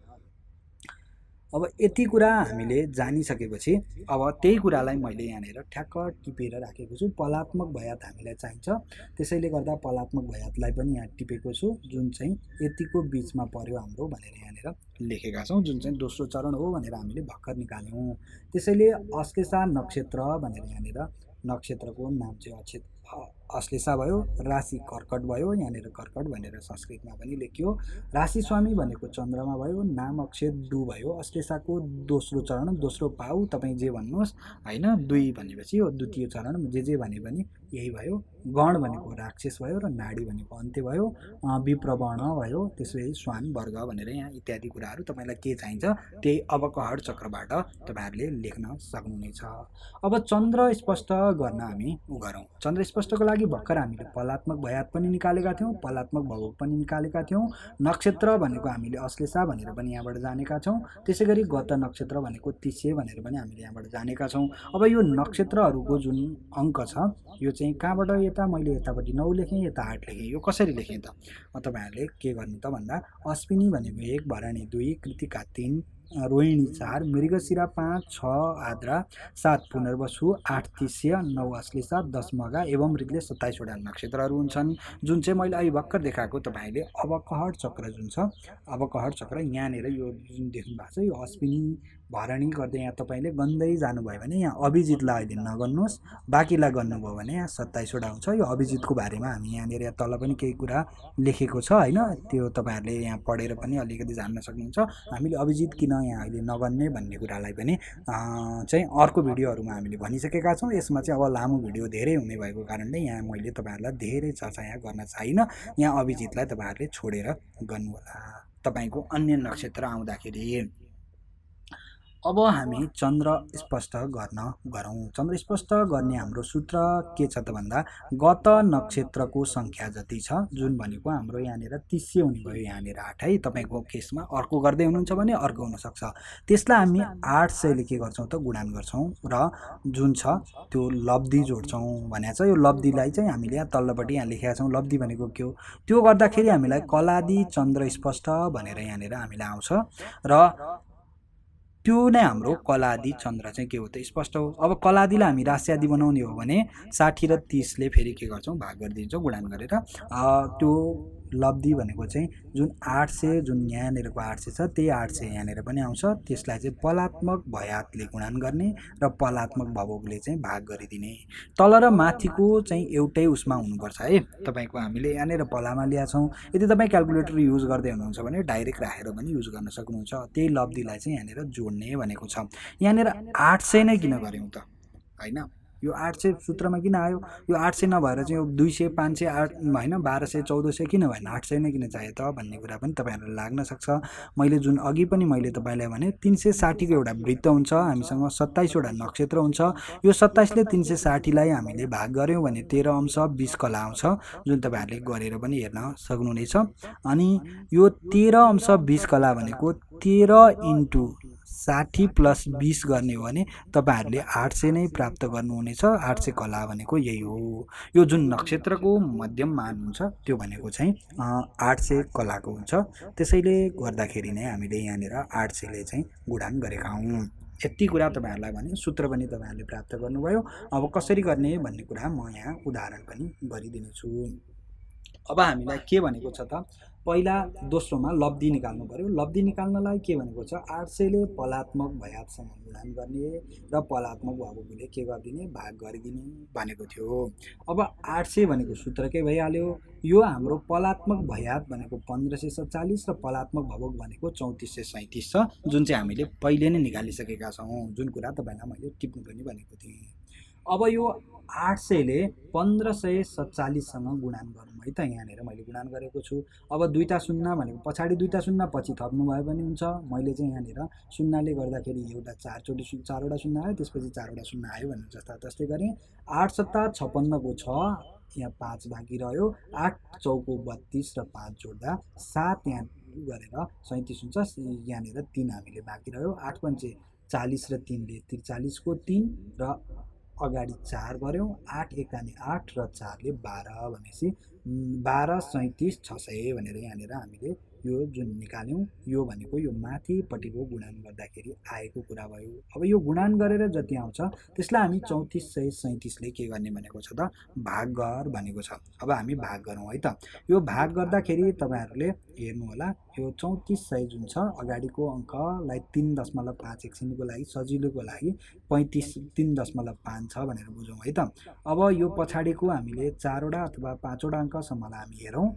अब यति कुरा हामीले जानिसकेपछि अब त्यही कुरालाई मैले यहाँनिर ठ्याक्क टिपेर राखेको छु। पलात्मक भयात हामीलाई चाहिन्छ, त्यसैले गर्दा पलात्मक भयातलाई पनि यहाँ टिपेको छु, जुन चाहिँ यतिको बिचमा पर्यो हाम्रो भनेर यहाँनिर लेखेका छौँ, जुन चाहिँ दोस्रो चरण हो भनेर हामीले भर्खर निकाल्यौँ। त्यसैले अश्लेषा नक्षत्र भनेर यहाँनिर नक्षत्रको नाम चाहिँ अश्लेषा भयो। राशि कर्कट भयो, यहाँनिर कर्कट भनेर संस्कृतमा पनि लेखियो। राशि स्वामी भनेको चन्द्रमा भयो। नाम अक्षर डु भयो। अश्लेषाको दोस्रो चरण दोस्रो पाउ तपाईँ जे भन्नुहोस् होइन। 2 भनेपछि यो द्वितीय चरण जे भने पनि यही भयो। गण भनेको राक्षस भयो र नाडी भनेको अन्त्य भयो। विप्रवर्ण भयो। त्यसै स्वान वर्ग भनेर यहाँ इत्यादि कुराहरू तपाईँलाई के चाहिन्छ त्यही अवकहर चक्रबाट तपाईँहरूले लेख्न सक्नुहुनेछ। अब चन्द्र स्पष्ट गर्न हामी गरौँ। चन्द्र स्पष्टको लागि भर्खर हामीले पलात्मक भयात पनि निकालेका थियौँ, पलात्मक भवक पनि निकालेका थियौँ। नक्षत्र भनेको हामीले अश्लेषा भनेर पनि यहाँबाट जानेका छौँ। त्यसै गरी गत नक्षत्र भनेको तिस्से भनेर पनि हामीले यहाँबाट जानेका छौँ। अब यो नक्षत्रहरूको जुन अङ्क छ यो चाहिँ कहाँबाट यता मैले यतापट्टि 9 लेखेँ, यता 8 लेखेँ। यो कसरी लेखेँ त तपाईँहरूले के गर्नु त भन्दा अश्विनी भनेको 1, भरणी 2, कृतिका 3, रोहिणी 4, मृगशिरा 5, 6 आद्रा, 7 पुनर्वसु, 8 तिस्स्य, 9 अश्लेषा, 10 मघा एवं मृगले 27वटा नक्षत्रहरू हुन्छन्। जुन चाहिँ मैले अहिले भर्खर देखाएको तपाईँले अवकहर चक्र जुन छ, अवकहर चक्र यहाँनिर यो जुन देख्नु भएको छ यो अश्विनी भरणी गर्दै यहाँ तपाईँले गन्दै जानुभयो भने यहाँ अभिजितलाई अहिले नगर्नुहोस्, बाँकीलाई गर्नुभयो भने यहाँ 27वटा हुन्छ। यो अभिजितको बारेमा हामी यहाँनिर तल पनि केही कुरा लेखेको छ होइन, त्यो तपाईँहरूले यहाँ पढेर पनि अलिकति जान्न सक्नुहुन्छ। हामीले अभिजित किन यहाँ अहिले नगर्ने भन्ने कुरालाई पनि चाहिँ अर्को भिडियोहरूमा हामीले भनिसकेका छौँ। यसमा चाहिँ अब लामो भिडियो धेरै हुने भएको कारणले यहाँ मैले तपाईँहरूलाई धेरै चर्चा यहाँ गर्न चाहिनँ। यहाँ अभिजितलाई तपाईँहरूले छोडेर गर्नुहोला तपाईँको अन्य नक्षत्र आउँदाखेरि। अब हामी चन्द्र स्पष्ट गर्न गरौँ। चन्द्र स्पष्ट गर्ने हाम्रो सूत्र के छ त भन्दा गत नक्षत्रको सङ्ख्या जति छ जुन भनेको हाम्रो यहाँनिर 30 हुने भयो, यहाँनिर 8 है। तपाईँको केसमा अर्को गर्दै हुनुहुन्छ भने अर्को हुनसक्छ। त्यसलाई हामी 800ले के गर्छौँ त गुणन गर्छौँ र जुन छ त्यो लब्धी जोड्छौँ भनेको छ। यो लब्धीलाई चाहिँ हामीले यहाँ तल्लोपट्टि यहाँ लेखेका छौँ। लब्धी भनेको के हो त्यो गर्दाखेरि हामीलाई कलादि चन्द्र स्पष्ट भनेर यहाँनिर हामीलाई आउँछ र त्यो नै हाम्रो कलादि चन्द्र चाहिँ के हो त स्पष्ट हो। अब कलादिलाई हामी राशि आदि बनाउने हो भने 60 र 30ले फेरि के गर्छौँ भाग गरिदिन्छौँ गुणन गरेर। त्यो लब्धी भनेको चाहिँ जुन 800 जुन यहाँनिरको 800 छ त्यही 800 यहाँनिर पनि आउँछ। त्यसलाई चाहिँ पलात्मक भयातले गुणन गर्ने र पलात्मक भवकले चाहिँ भाग गरिदिने। तल र माथिको चाहिँ एउटै उसमा हुनुपर्छ है। तपाईँको हामीले यहाँनिर पलामा ल्याएको छौँ। यदि तपाईँ क्यालकुलेटर युज गर्दै हुनुहुन्छ भने डाइरेक्ट राखेर पनि युज गर्न सक्नुहुन्छ। त्यही लब्धीलाई चाहिँ यहाँनिर जोड्ने भनेको छ। यहाँनिर 800 नै किन गऱ्यौँ त होइन। यो 800 सूत्रमा किन आयो, यो 800 नभएर चाहिँ यो 200 500 8 होइन 1200 1400 किन भएन, 800 नै किन चाहियो त भन्ने कुरा पनि तपाईँहरूलाई लाग्न सक्छ। मैले जुन अघि पनि मैले तपाईँलाई भने 360को एउटा वृत्त हुन्छ, हामीसँग 27वटा नक्षत्र हुन्छ। यो 27ले 360लाई हामीले भाग गऱ्यौँ भने 13 अंश 20 कला आउँछ, जुन तपाईँहरूले गरेर पनि हेर्न सक्नुहुनेछ। अनि यो 13 अंश 20 कला भनेको 13 इन्टु 60 प्लस 20 गर्ने हो भने तपाईँहरूले 800 नै प्राप्त गर्नुहुनेछ। 800 कला भनेको यही हो। यो जुन नक्षत्रको मध्यम मान हुन्छ त्यो भनेको चाहिँ 800 कलाको हुन्छ। त्यसैले गर्दाखेरि नै हामीले यहाँनिर 800ले चाहिँ गुणान गरेका हौँ। यति कुरा तपाईँहरूलाई भने सूत्र पनि तपाईँहरूले प्राप्त गर्नुभयो। अब कसरी गर्ने भन्ने कुरा म यहाँ उदाहरण पनि गरिदिनेछु। अब हामीलाई के भनेको छ त, पहिला दोस्रोमा लब्धि निकाल्नु पर्यो। लब्धि निकाल्नलाई के भनेको छ, 800ले पलात्मक भयातसँग गुणान गर्ने र पलात्मक भएकोले के गरिदिने, भाग गरिदिने भनेको थियो। अब 800 भनेको सूत्रकै भइहाल्यो। यो हाम्रो पलात्मक भयात भनेको 1547 र पलात्मक भवक भनेको 3437 छ, जुन चाहिँ हामीले पहिले नै निकालिसकेका छौँ, जुन कुरा तपाईँलाई मैले टिप्नु पनि भनेको थिएँ। अब यो 800ले 1547सँग गुणान गरौँ है त। यहाँनिर मैले गुणान गरेको छु। अब दुईटा शून्य भनेको पछाडि दुईटा शून्य पछि थप्नु भए पनि हुन्छ। मैले चाहिँ यहाँनिर शून्यले गर्दाखेरि एउटा 4वटा शून्य आयो, त्यसपछि 4वटा शून्य आयो भन्ने जस्ता तस्तै गरेँ। 8 सत्ता 56 को 6, यहाँ 5 बाँकी रह्यो। 8 चौको 32 र 5 जोड्दा 7 यहाँ गरेर 37 हुन्छ। यहाँनिर 3 हामीले बाँकी रह्यो। 8 पंचे 40 र 3ले 43 को 3 र अगाडि 4 गऱ्यौँ। 8 एकाने 8 र 4ले 12 भनेपछि 12 37 600 भनेर यहाँनिर हामीले यो जुन निकाल्यौँ यो भनेको यो माथिपट्टिको गुणान गर्दाखेरि आएको कुरा भयो। अब यो गुणान गरेर जति आउँछ त्यसलाई हामी 3437ले के गर्ने भनेको छ त, भाग गर भनेको छ। अब हामी भाग गरौँ है त। यो भाग गर्दाखेरि तपाईँहरूले हेर्नु होला, यो 3400 जुन छ अगाडिको अङ्कलाई 3.5 एकछिनको लागि सजिलोको लागि 3.5 छ भनेर बुझौँ है त। अब यो पछाडिको हामीले 4वटा अथवा 5वटा अङ्कसम्मलाई हामी हेरौँ।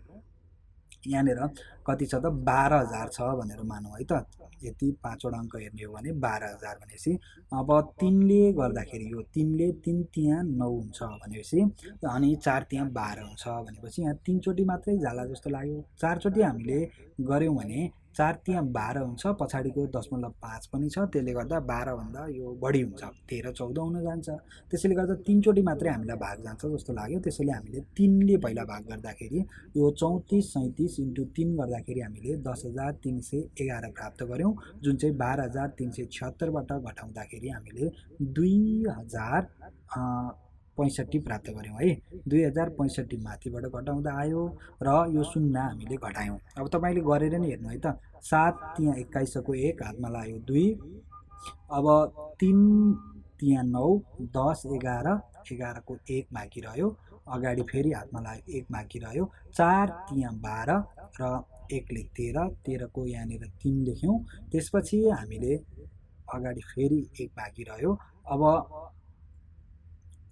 यहाँनिर कति छ त, 12,000 छ भनेर मानौँ है त। यति 5वटा अङ्क हेर्ने हो भने 12,000 भनेपछि अब 3ले गर्दाखेरि यो 3ले 3 तिहां 9 हुन्छ भनेपछि, अनि 4 तिहां 12 हुन्छ भनेपछि यहाँ 3 चोटि मात्रै जाला जस्तो लाग्यो। 4 चोटि हामीले गऱ्यौँ भने 4 तिहां 12 हुन्छ, पछाडिको 0.5 पनि छ, त्यसले गर्दा 12 भन्दा यो बढी हुन्छ, 13 14 हुन जान्छ। त्यसैले गर्दा 3 चोटि मात्रै हामीलाई भाग जान्छ जस्तो लाग्यो। त्यसैले हामीले 3ले पहिला भाग गर्दाखेरि यो 3437 इन्टु 3 गर्दाखेरि हामीले 10,311 प्राप्त गऱ्यौँ, जुन चाहिँ 12,376बाट घटाउँदाखेरि हामीले 2065 प्राप्त गऱ्यौँ है। 2065 माथिबाट घटाउँदा आयो र यो शून्य हामीले घटायौँ। अब तपाईँले गरेर नै हेर्नु है त। 7 तिहां 21 को 1 हातमा लाग्यो 2, अब 3 तिहां 9 10 11 11 को 1 बाँकी रह्यो, अगाडि फेरि हातमा लाग्यो 1 बाँकी रह्यो। 4 तिहां 12 र 1ले 13, 13 को यहाँनिर 3 लेख्यौँ। त्यसपछि हामीले अगाडि फेरि 1 बाँकी रह्यो। अब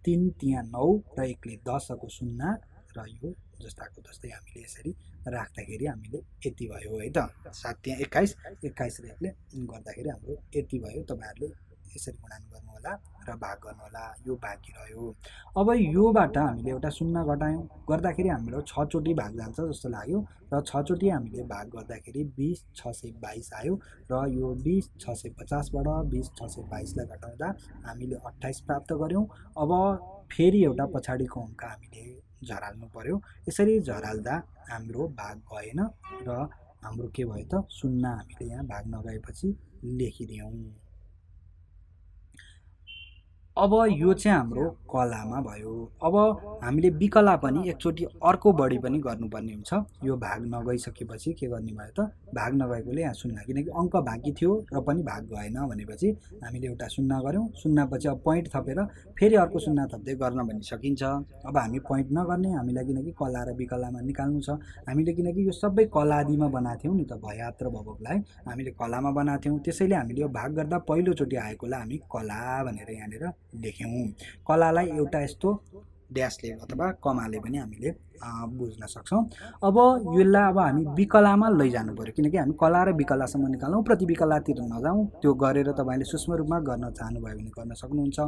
3 तिहां 9 र 1ले 10 को 0 र यो जस्ताको तस्तै हामीले यसरी राख्दाखेरि हामीले यति भयो है त। 7 तिहां 21 21 र 1ले गर्दाखेरि हाम्रो यति भयो। तपाईँहरूले यसरी गुणान गर्नु होला र भाग गर्नु होला। यो बाँकी रह्यो। अब योबाट हामीले एउटा शून्य घटायौँ, गर्दाखेरि हाम्रो 6 चोटि भाग जान्छ जस्तो लाग्यो र 6 चोटि हामीले भाग गर्दाखेरि 20,622 आयो र यो 20,650बाट 20,622लाई घटाउँदा हामीले 28 प्राप्त गऱ्यौँ। अब फेरि एउटा पछाडिको अङ्क हामीले झराल्नु पर्यो। यसरी झराल्दा हाम्रो भाग गएन र हाम्रो के भयो त, शून्य हामीले यहाँ भाग नगएपछि लेखिदियौँ। अब यो चाहिँ हाम्रो कलामा भयो। अब हामीले विकला पनि एकचोटि अर्को बढी पनि गर्नुपर्ने हुन्छ। यो भाग नगइसकेपछि के गर्ने भयो त, भाग नगएकोले यहाँ शून्य, किनकि अङ्क बाँकी थियो र पनि भाग गएन भनेपछि हामीले एउटा शून्य गऱ्यौँ। शून्यपछि अब पोइन्ट थपेर फेरि अर्को शून्य थप्दै गर्न पनि सकिन्छ। अब हामी पोइन्ट नगर्ने, हामीलाई किनकि कला र विकलामा निकाल्नु छ। हामीले किनकि यो सबै कलादिमा बनाएको थियौँ नि त, भयात र भवकलाई हामीले कलामा बनाएको थियौँ। त्यसैले हामीले यो भाग गर्दा पहिलोचोटि आएकोलाई हामी कला भनेर यहाँनिर लेख्यौँ। कलालाई एउटा यस्तो ड्यासले अथवा कमाले पनि हामीले बुझ्न सक्छौँ। अब यसलाई अब हामी विकलामा लैजानु पऱ्यो, किनकि हामी कला र विकलासम्म निकाल्छौँ, प्रतिविकलातिर नजाउँ। त्यो गरेर तपाईँले सूक्ष्म रूपमा गर्न चाहनुभयो भने गर्न सक्नुहुन्छ।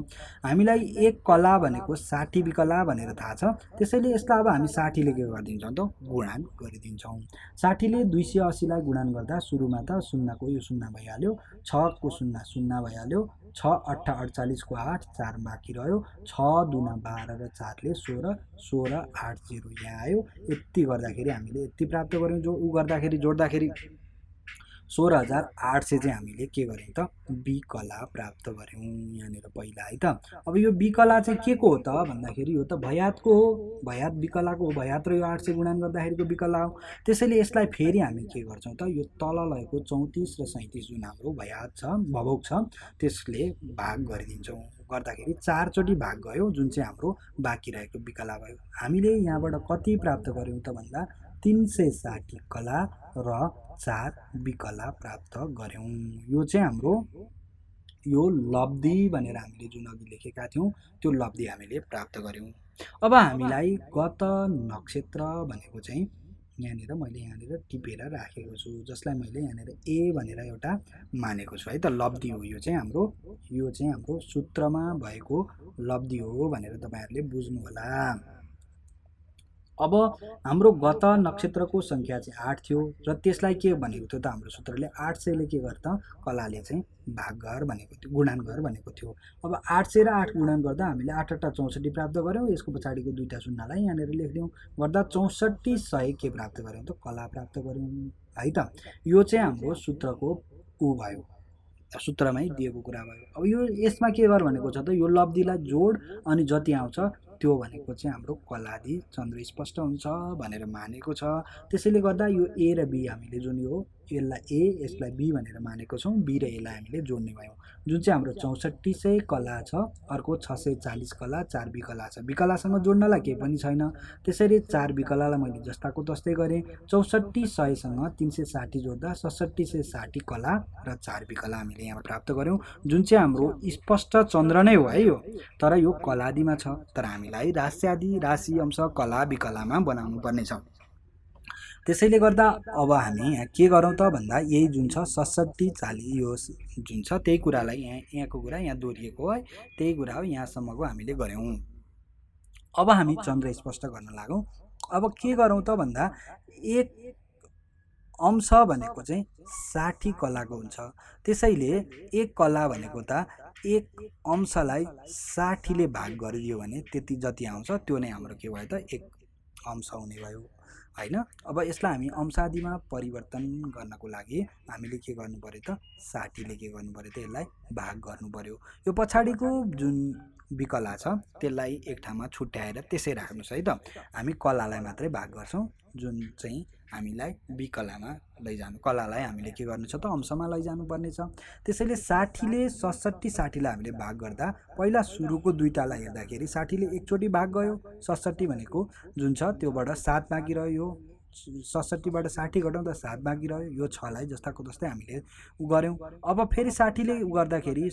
हामीलाई एक कला भनेको 60 विकला भनेर थाहा छ, त्यसैले यसलाई अब हामी 60ले के गरिदिन्छौँ त गुणन गरिदिन्छौँ। 60ले 280लाई गुणन गर्दा सुरुमा त शून्यको यो शून्य भइहाल्यो, 6 को शून्य शून्य भइहाल्यो, 6 8 48 को 8 4 बाँकी रह्यो, 6 दुना 12 र 4ले 16 16 8 0 यहाँ आयो। यति गर्दाखेरि हामीले यति प्राप्त गऱ्यौँ। जो गर्दाखेरि जोड्दाखेरि 16,800 चाहिँ हामीले के गर्यौँ त विकला प्राप्त गऱ्यौँ यहाँनिर पहिला है त। अब यो विकला चाहिँ के को हो त भन्दाखेरि यो त भयातको हो, भयात विकलाको हो। भयात र यो 800 गुणन गर्दाखेरिको विकला हो। त्यसैले यसलाई फेरि हामी के गर्छौँ त यो तल रहेको 34 र 37 जुन हाम्रो भयात छ भवोक छ त्यसले भाग गरिदिन्छौँ। गर्दाखेरि 4 चोटि भाग गयो, जुन चाहिँ हाम्रो बाँकी रहेको विकला भयो। हामीले यहाँबाट कति प्राप्त गऱ्यौँ त भन्दा 360 कला र 4 विकला प्राप्त गऱ्यौँ। यो चाहिँ हाम्रो यो लब्धि भनेर हामीले जुन अघि लेखेका थियौँ त्यो लब्धि हामीले प्राप्त गऱ्यौँ। अब हामीलाई गत नक्षत्र भनेको चाहिँ यहाँनिर मैले यहाँनिर टिपेर राखेको छु, जसलाई मैले यहाँनिर ए भनेर एउटा मानेको छु है त। लब्धि हो यो चाहिँ हाम्रो सूत्रमा भएको लब्धि हो भनेर तपाईँहरूले बुझ्नु होला। अब हाम्रो गत नक्षत्रको सङ्ख्या चाहिँ 8 थियो र त्यसलाई के भनेको थियो त हाम्रो सूत्रले 800ले के गर्छ कलाले चाहिँ भाग गर भनेको थियो, गुणन गर भनेको थियो। अब 800 र 8 गुणन गर्दा हामीले 8 8 64 प्राप्त गऱ्यौँ। यसको पछाडिको दुईटा शून्यलाई यहाँनिर लेखिदिउँ, गर्दा 6400 के प्राप्त गऱ्यौँ त कला प्राप्त गऱ्यौँ है त। यो चाहिँ हाम्रो सूत्रको ऊ भयो, सूत्रमै दिएको कुरा भयो। अब यो यसमा के गर भनेको छ त यो लब्धिलाई जोड अनि जति आउँछ त्यो भनेको चाहिँ हाम्रो कलादि चन्द्र स्पष्ट हुन्छ भनेर मानेको छ। त्यसैले गर्दा यो ए र बी हामीले जुन यो यसलाई ए यसलाई बी भनेर मानेको छौँ, बी र एलाई हामीले जोड्ने भयौँ। जुन चाहिँ हाम्रो 6400 कला छ, अर्को 640 कला 4 विकला छ। विकलासँग जोड्नलाई केही पनि छैन, त्यसैले 4 विकलालाई मैले जस्ताको तस्तै गरेँ। 6400सँग 360 जोड्दा 6760 कला र 4 विकला हामीले यहाँ प्राप्त गऱ्यौँ, जुन चाहिँ हाम्रो स्पष्ट चन्द्र नै हो है यो, तर यो कलादिमा छ। तर हामीलाई राशि अंश कला विकलामा बनाउनु पर्नेछ। त्यसैले गर्दा अब हामी यहाँ के गरौँ त भन्दा यही जुन छ 6740 यो जुन छ त्यही कुरालाई यहाँको कुरा यहाँ दोहोरिएको है, त्यही कुरा हो यहाँसम्मको हामीले गऱ्यौँ। अब हामी चन्द्र स्पष्ट गर्न लागौँ। अब के गरौँ त भन्दा एक अंश भनेको चाहिँ 60 कलाको हुन्छ। त्यसैले एक कला भनेको त एक अंशलाई 60ले भाग गरिदियो भने त्यति जति आउँछ त्यो नै हाम्रो के भयो त एक अंश हुने भयो हैन। अब यसलाई हामी अंशादिमा परिवर्तन गर्नको लागि हामीले के गर्नु पर्यो त 60ले के गर्नु पर्यो त यसलाई भाग गर्नु पर्यो। यो पछाडिको जुन विकला छ त्यसलाई एक ठाउँमा छुट्याएर त्यसै राख्नुस् है त। हामी कलालाई मात्रै भाग गर्छौँ, जुन चाहिँ हामीलाई विकलामा लैजानु, कलालाई हामीले के गर्नु छ त अंशमा लैजानु पर्ने छ। त्यसैले 60ले 67 60लाई हामीले भाग गर्दा पहिला सुरुको दुईटालाई हेर्दाखेरि 60ले एकचोटि भाग गयो, 67 भनेको जुन छ त्योबाट 7 बाँकी रह्यो। 67बाट 60 घटाउँदा 7 बाँकी रह्यो। यो 6लाई जस्ताको तस्तै हामीले उ गऱ्यौँ। अब फेरि 60ले उ गर्दाखेरि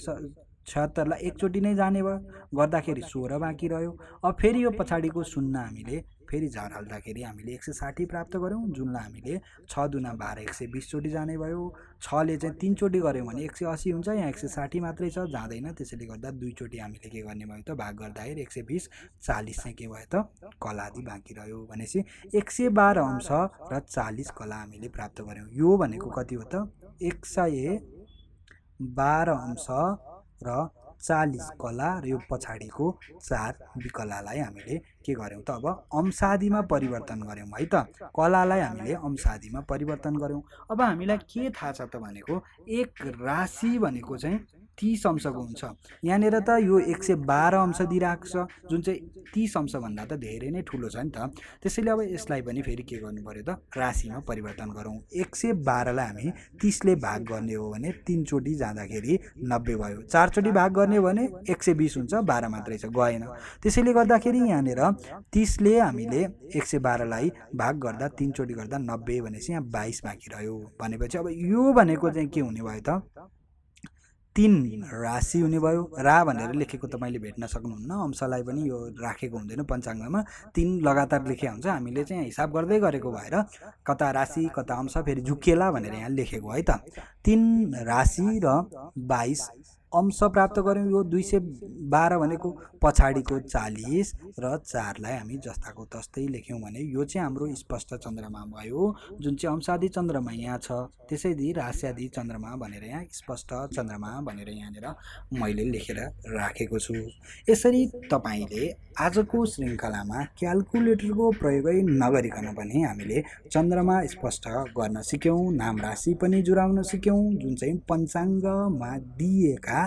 76लाई एकचोटि नै जाने भयो, गर्दाखेरि 16 बाँकी रह्यो। अब फेरि यो पछाडिको शून्य हामीले फेरि झार हाल्दाखेरि हामीले 160 प्राप्त गऱ्यौँ, जुनलाई हामीले 6 दुना 12 120 चोटि जाने भयो। 6ले चाहिँ 3 चोटि गऱ्यौँ भने 180 हुन्छ, यहाँ 160 मात्रै छ जाँदैन। त्यसैले गर्दा 2 चोटि हामीले के गर्ने भयो त भाग गर्दाखेरि 120 40 चाहिँ के भयो त कलादि बाँकी रह्यो। भनेपछि 112 अंश र 40 कला हामीले प्राप्त गऱ्यौँ। यो भनेको कति हो त 112 अंश र 40 कला र यो पछाडिको 4 विकलालाई हामीले के गर्यौँ त अब अंशादिमा परिवर्तन गऱ्यौँ है त। कलालाई हामीले अंशादिमा परिवर्तन गऱ्यौँ। अब हामीलाई के थाहा छ त भनेको एक राशि भनेको चाहिँ 30 अंशको हुन्छ। यहाँनिर त यो 112 अंश दिइरहेको छ, जुन चाहिँ 30 अंशभन्दा त धेरै नै ठुलो छ नि त। त्यसैले अब यसलाई पनि फेरि के गर्नु पर्यो त राशिमा परिवर्तन गरौँ। 112लाई हामी 30ले भाग गर्ने हो भने 3 चोटि जाँदाखेरि 90 भयो, 4 चोटि भाग गर्ने हो भने 120 हुन्छ, 12 मात्रै छ गएन। त्यसैले गर्दाखेरि यहाँनिर 30ले हामीले 112लाई भाग गर्दा 3 चोटि गर्दा 90 भनेपछि यहाँ 22 बाँकी रह्यो। भनेपछि अब यो भनेको चाहिँ के हुने भयो त 3 राशि हुने भयो। रा भनेर लेखेको तपाईँले भेट्न सक्नुहुन्न, अंशलाई पनि यो राखेको हुँदैन पञ्चाङ्गमा। 3 लगातार लेखेको हुन्छ, हामीले चाहिँ हिसाब गर्दै गरेको भएर कता राशि कता अंश फेरि झुकिएला भनेर यहाँ लेखेको है त। 3 राशि र 22 अंश प्राप्त गऱ्यौँ। यो 212 भनेको पछाडिको 40 र 4लाई हामी जस्ताको तस्तै लेख्यौँ भने यो चाहिँ हाम्रो स्पष्ट चन्द्रमा भयो, जुन चाहिँ अंशादि चन्द्रमा यहाँ छ। त्यसैले राश्यादि चन्द्रमा भनेर यहाँ स्पष्ट चन्द्रमा भनेर यहाँनिर मैले लेखेर राखेको छु। यसरी तपाईँले आजको श्रृङ्खलामा क्याल्कुलेटरको प्रयोगै नगरिकन पनि हामीले चन्द्रमा स्पष्ट गर्न सिक्यौँ, नाम राशि पनि जुराउन सिक्यौँ, जुन चाहिँ पञ्चाङ्गमा दिएका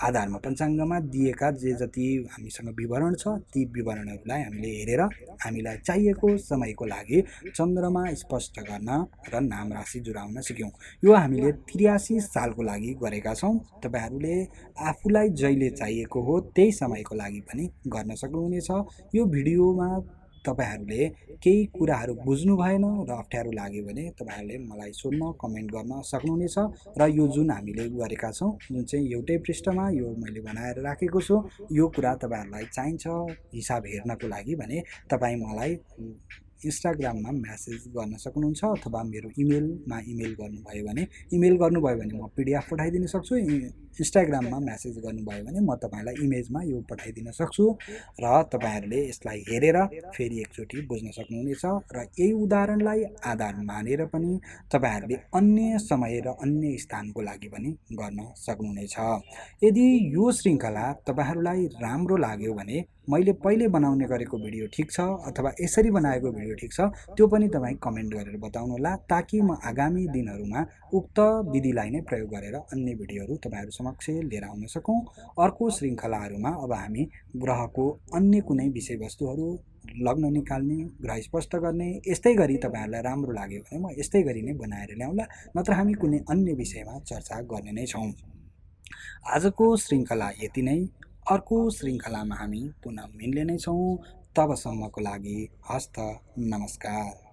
आधारमा पञ्चाङ्गमा दिएका जे जति हामीसँग विवरण छ ती विवरणहरूलाई हामीले हेरेर हामीलाई चाहिएको समयको लागि चन्द्रमा स्पष्ट गर्न र नाम राशि जुराउन सिक्यौँ। यो हामीले 83 सालको लागि गरेका छौँ। तपाईँहरूले आफूलाई जहिले चाहिएको हो त्यही समयको लागि पनि गर्न सक्नुहुनेछ। यो भिडियोमा तपाईहरूले केही कुराहरू बुझ्नु भएन र अप्ठ्यारो लाग्यो भने तपाईहरूले मलाई सोध्न कमेन्ट गर्न सक्नुहुनेछ। र यो जुन हामीले गरेका छौँ, जुन चाहिँ एउटै पृष्ठमा यो मैले बनाएर राखेको छु, यो कुरा तपाईँहरूलाई चाहिन्छ हिसाब हेर्नको लागि भने तपाईँ मलाई इन्स्टाग्राममा म्यासेज गर्न सक्नुहुन्छ अथवा मेरो इमेलमा इमेल गर्नुभयो भने म पिडिएफ पठाइदिन सक्छु। इन्स्टाग्राममा म्यासेज गर्नुभयो भने म तपाईँलाई इमेजमा यो पठाइदिन सक्छु र तपाईँहरूले यसलाई हेरेर फेरि एकचोटि बुझ्न सक्नुहुनेछ। र यही उदाहरणलाई आधार मानेर पनि तपाईँहरूले अन्य समय र अन्य स्थानको लागि पनि गर्न सक्नुहुनेछ। यदि यो श्रृङ्खला तपाईँहरूलाई राम्रो लाग्यो भने मैले पहिले बनाउने गरेको भिडियो ठिक छ अथवा यसरी बनाएको भिडियो ठिक छ त्यो पनि तपाईँ कमेन्ट गरेर बताउनुहोला, ताकि म आगामी दिनहरूमा उक्त विधिलाई नै प्रयोग गरेर अन्य भिडियोहरू तपाईँहरू समक्ष लिएर आउन सकौँ। अर्को श्रृङ्खलाहरूमा अब हामी ग्रहको अन्य कुनै विषयवस्तुहरू, लग्न निकाल्ने, ग्रह स्पष्ट गर्ने, यस्तै गरी तपाईँहरूलाई राम्रो लाग्यो भने म यस्तै गरी नै बनाएर ल्याउँला, नत्र हामी कुनै अन्य विषयमा चर्चा गर्ने नै छौँ। आजको श्रृङ्खला यति नै। अर्को श्रृङ्खलामा हामी पुनः मिल्ने नै छौँ। तबसम्मको लागि हस्त नमस्कार।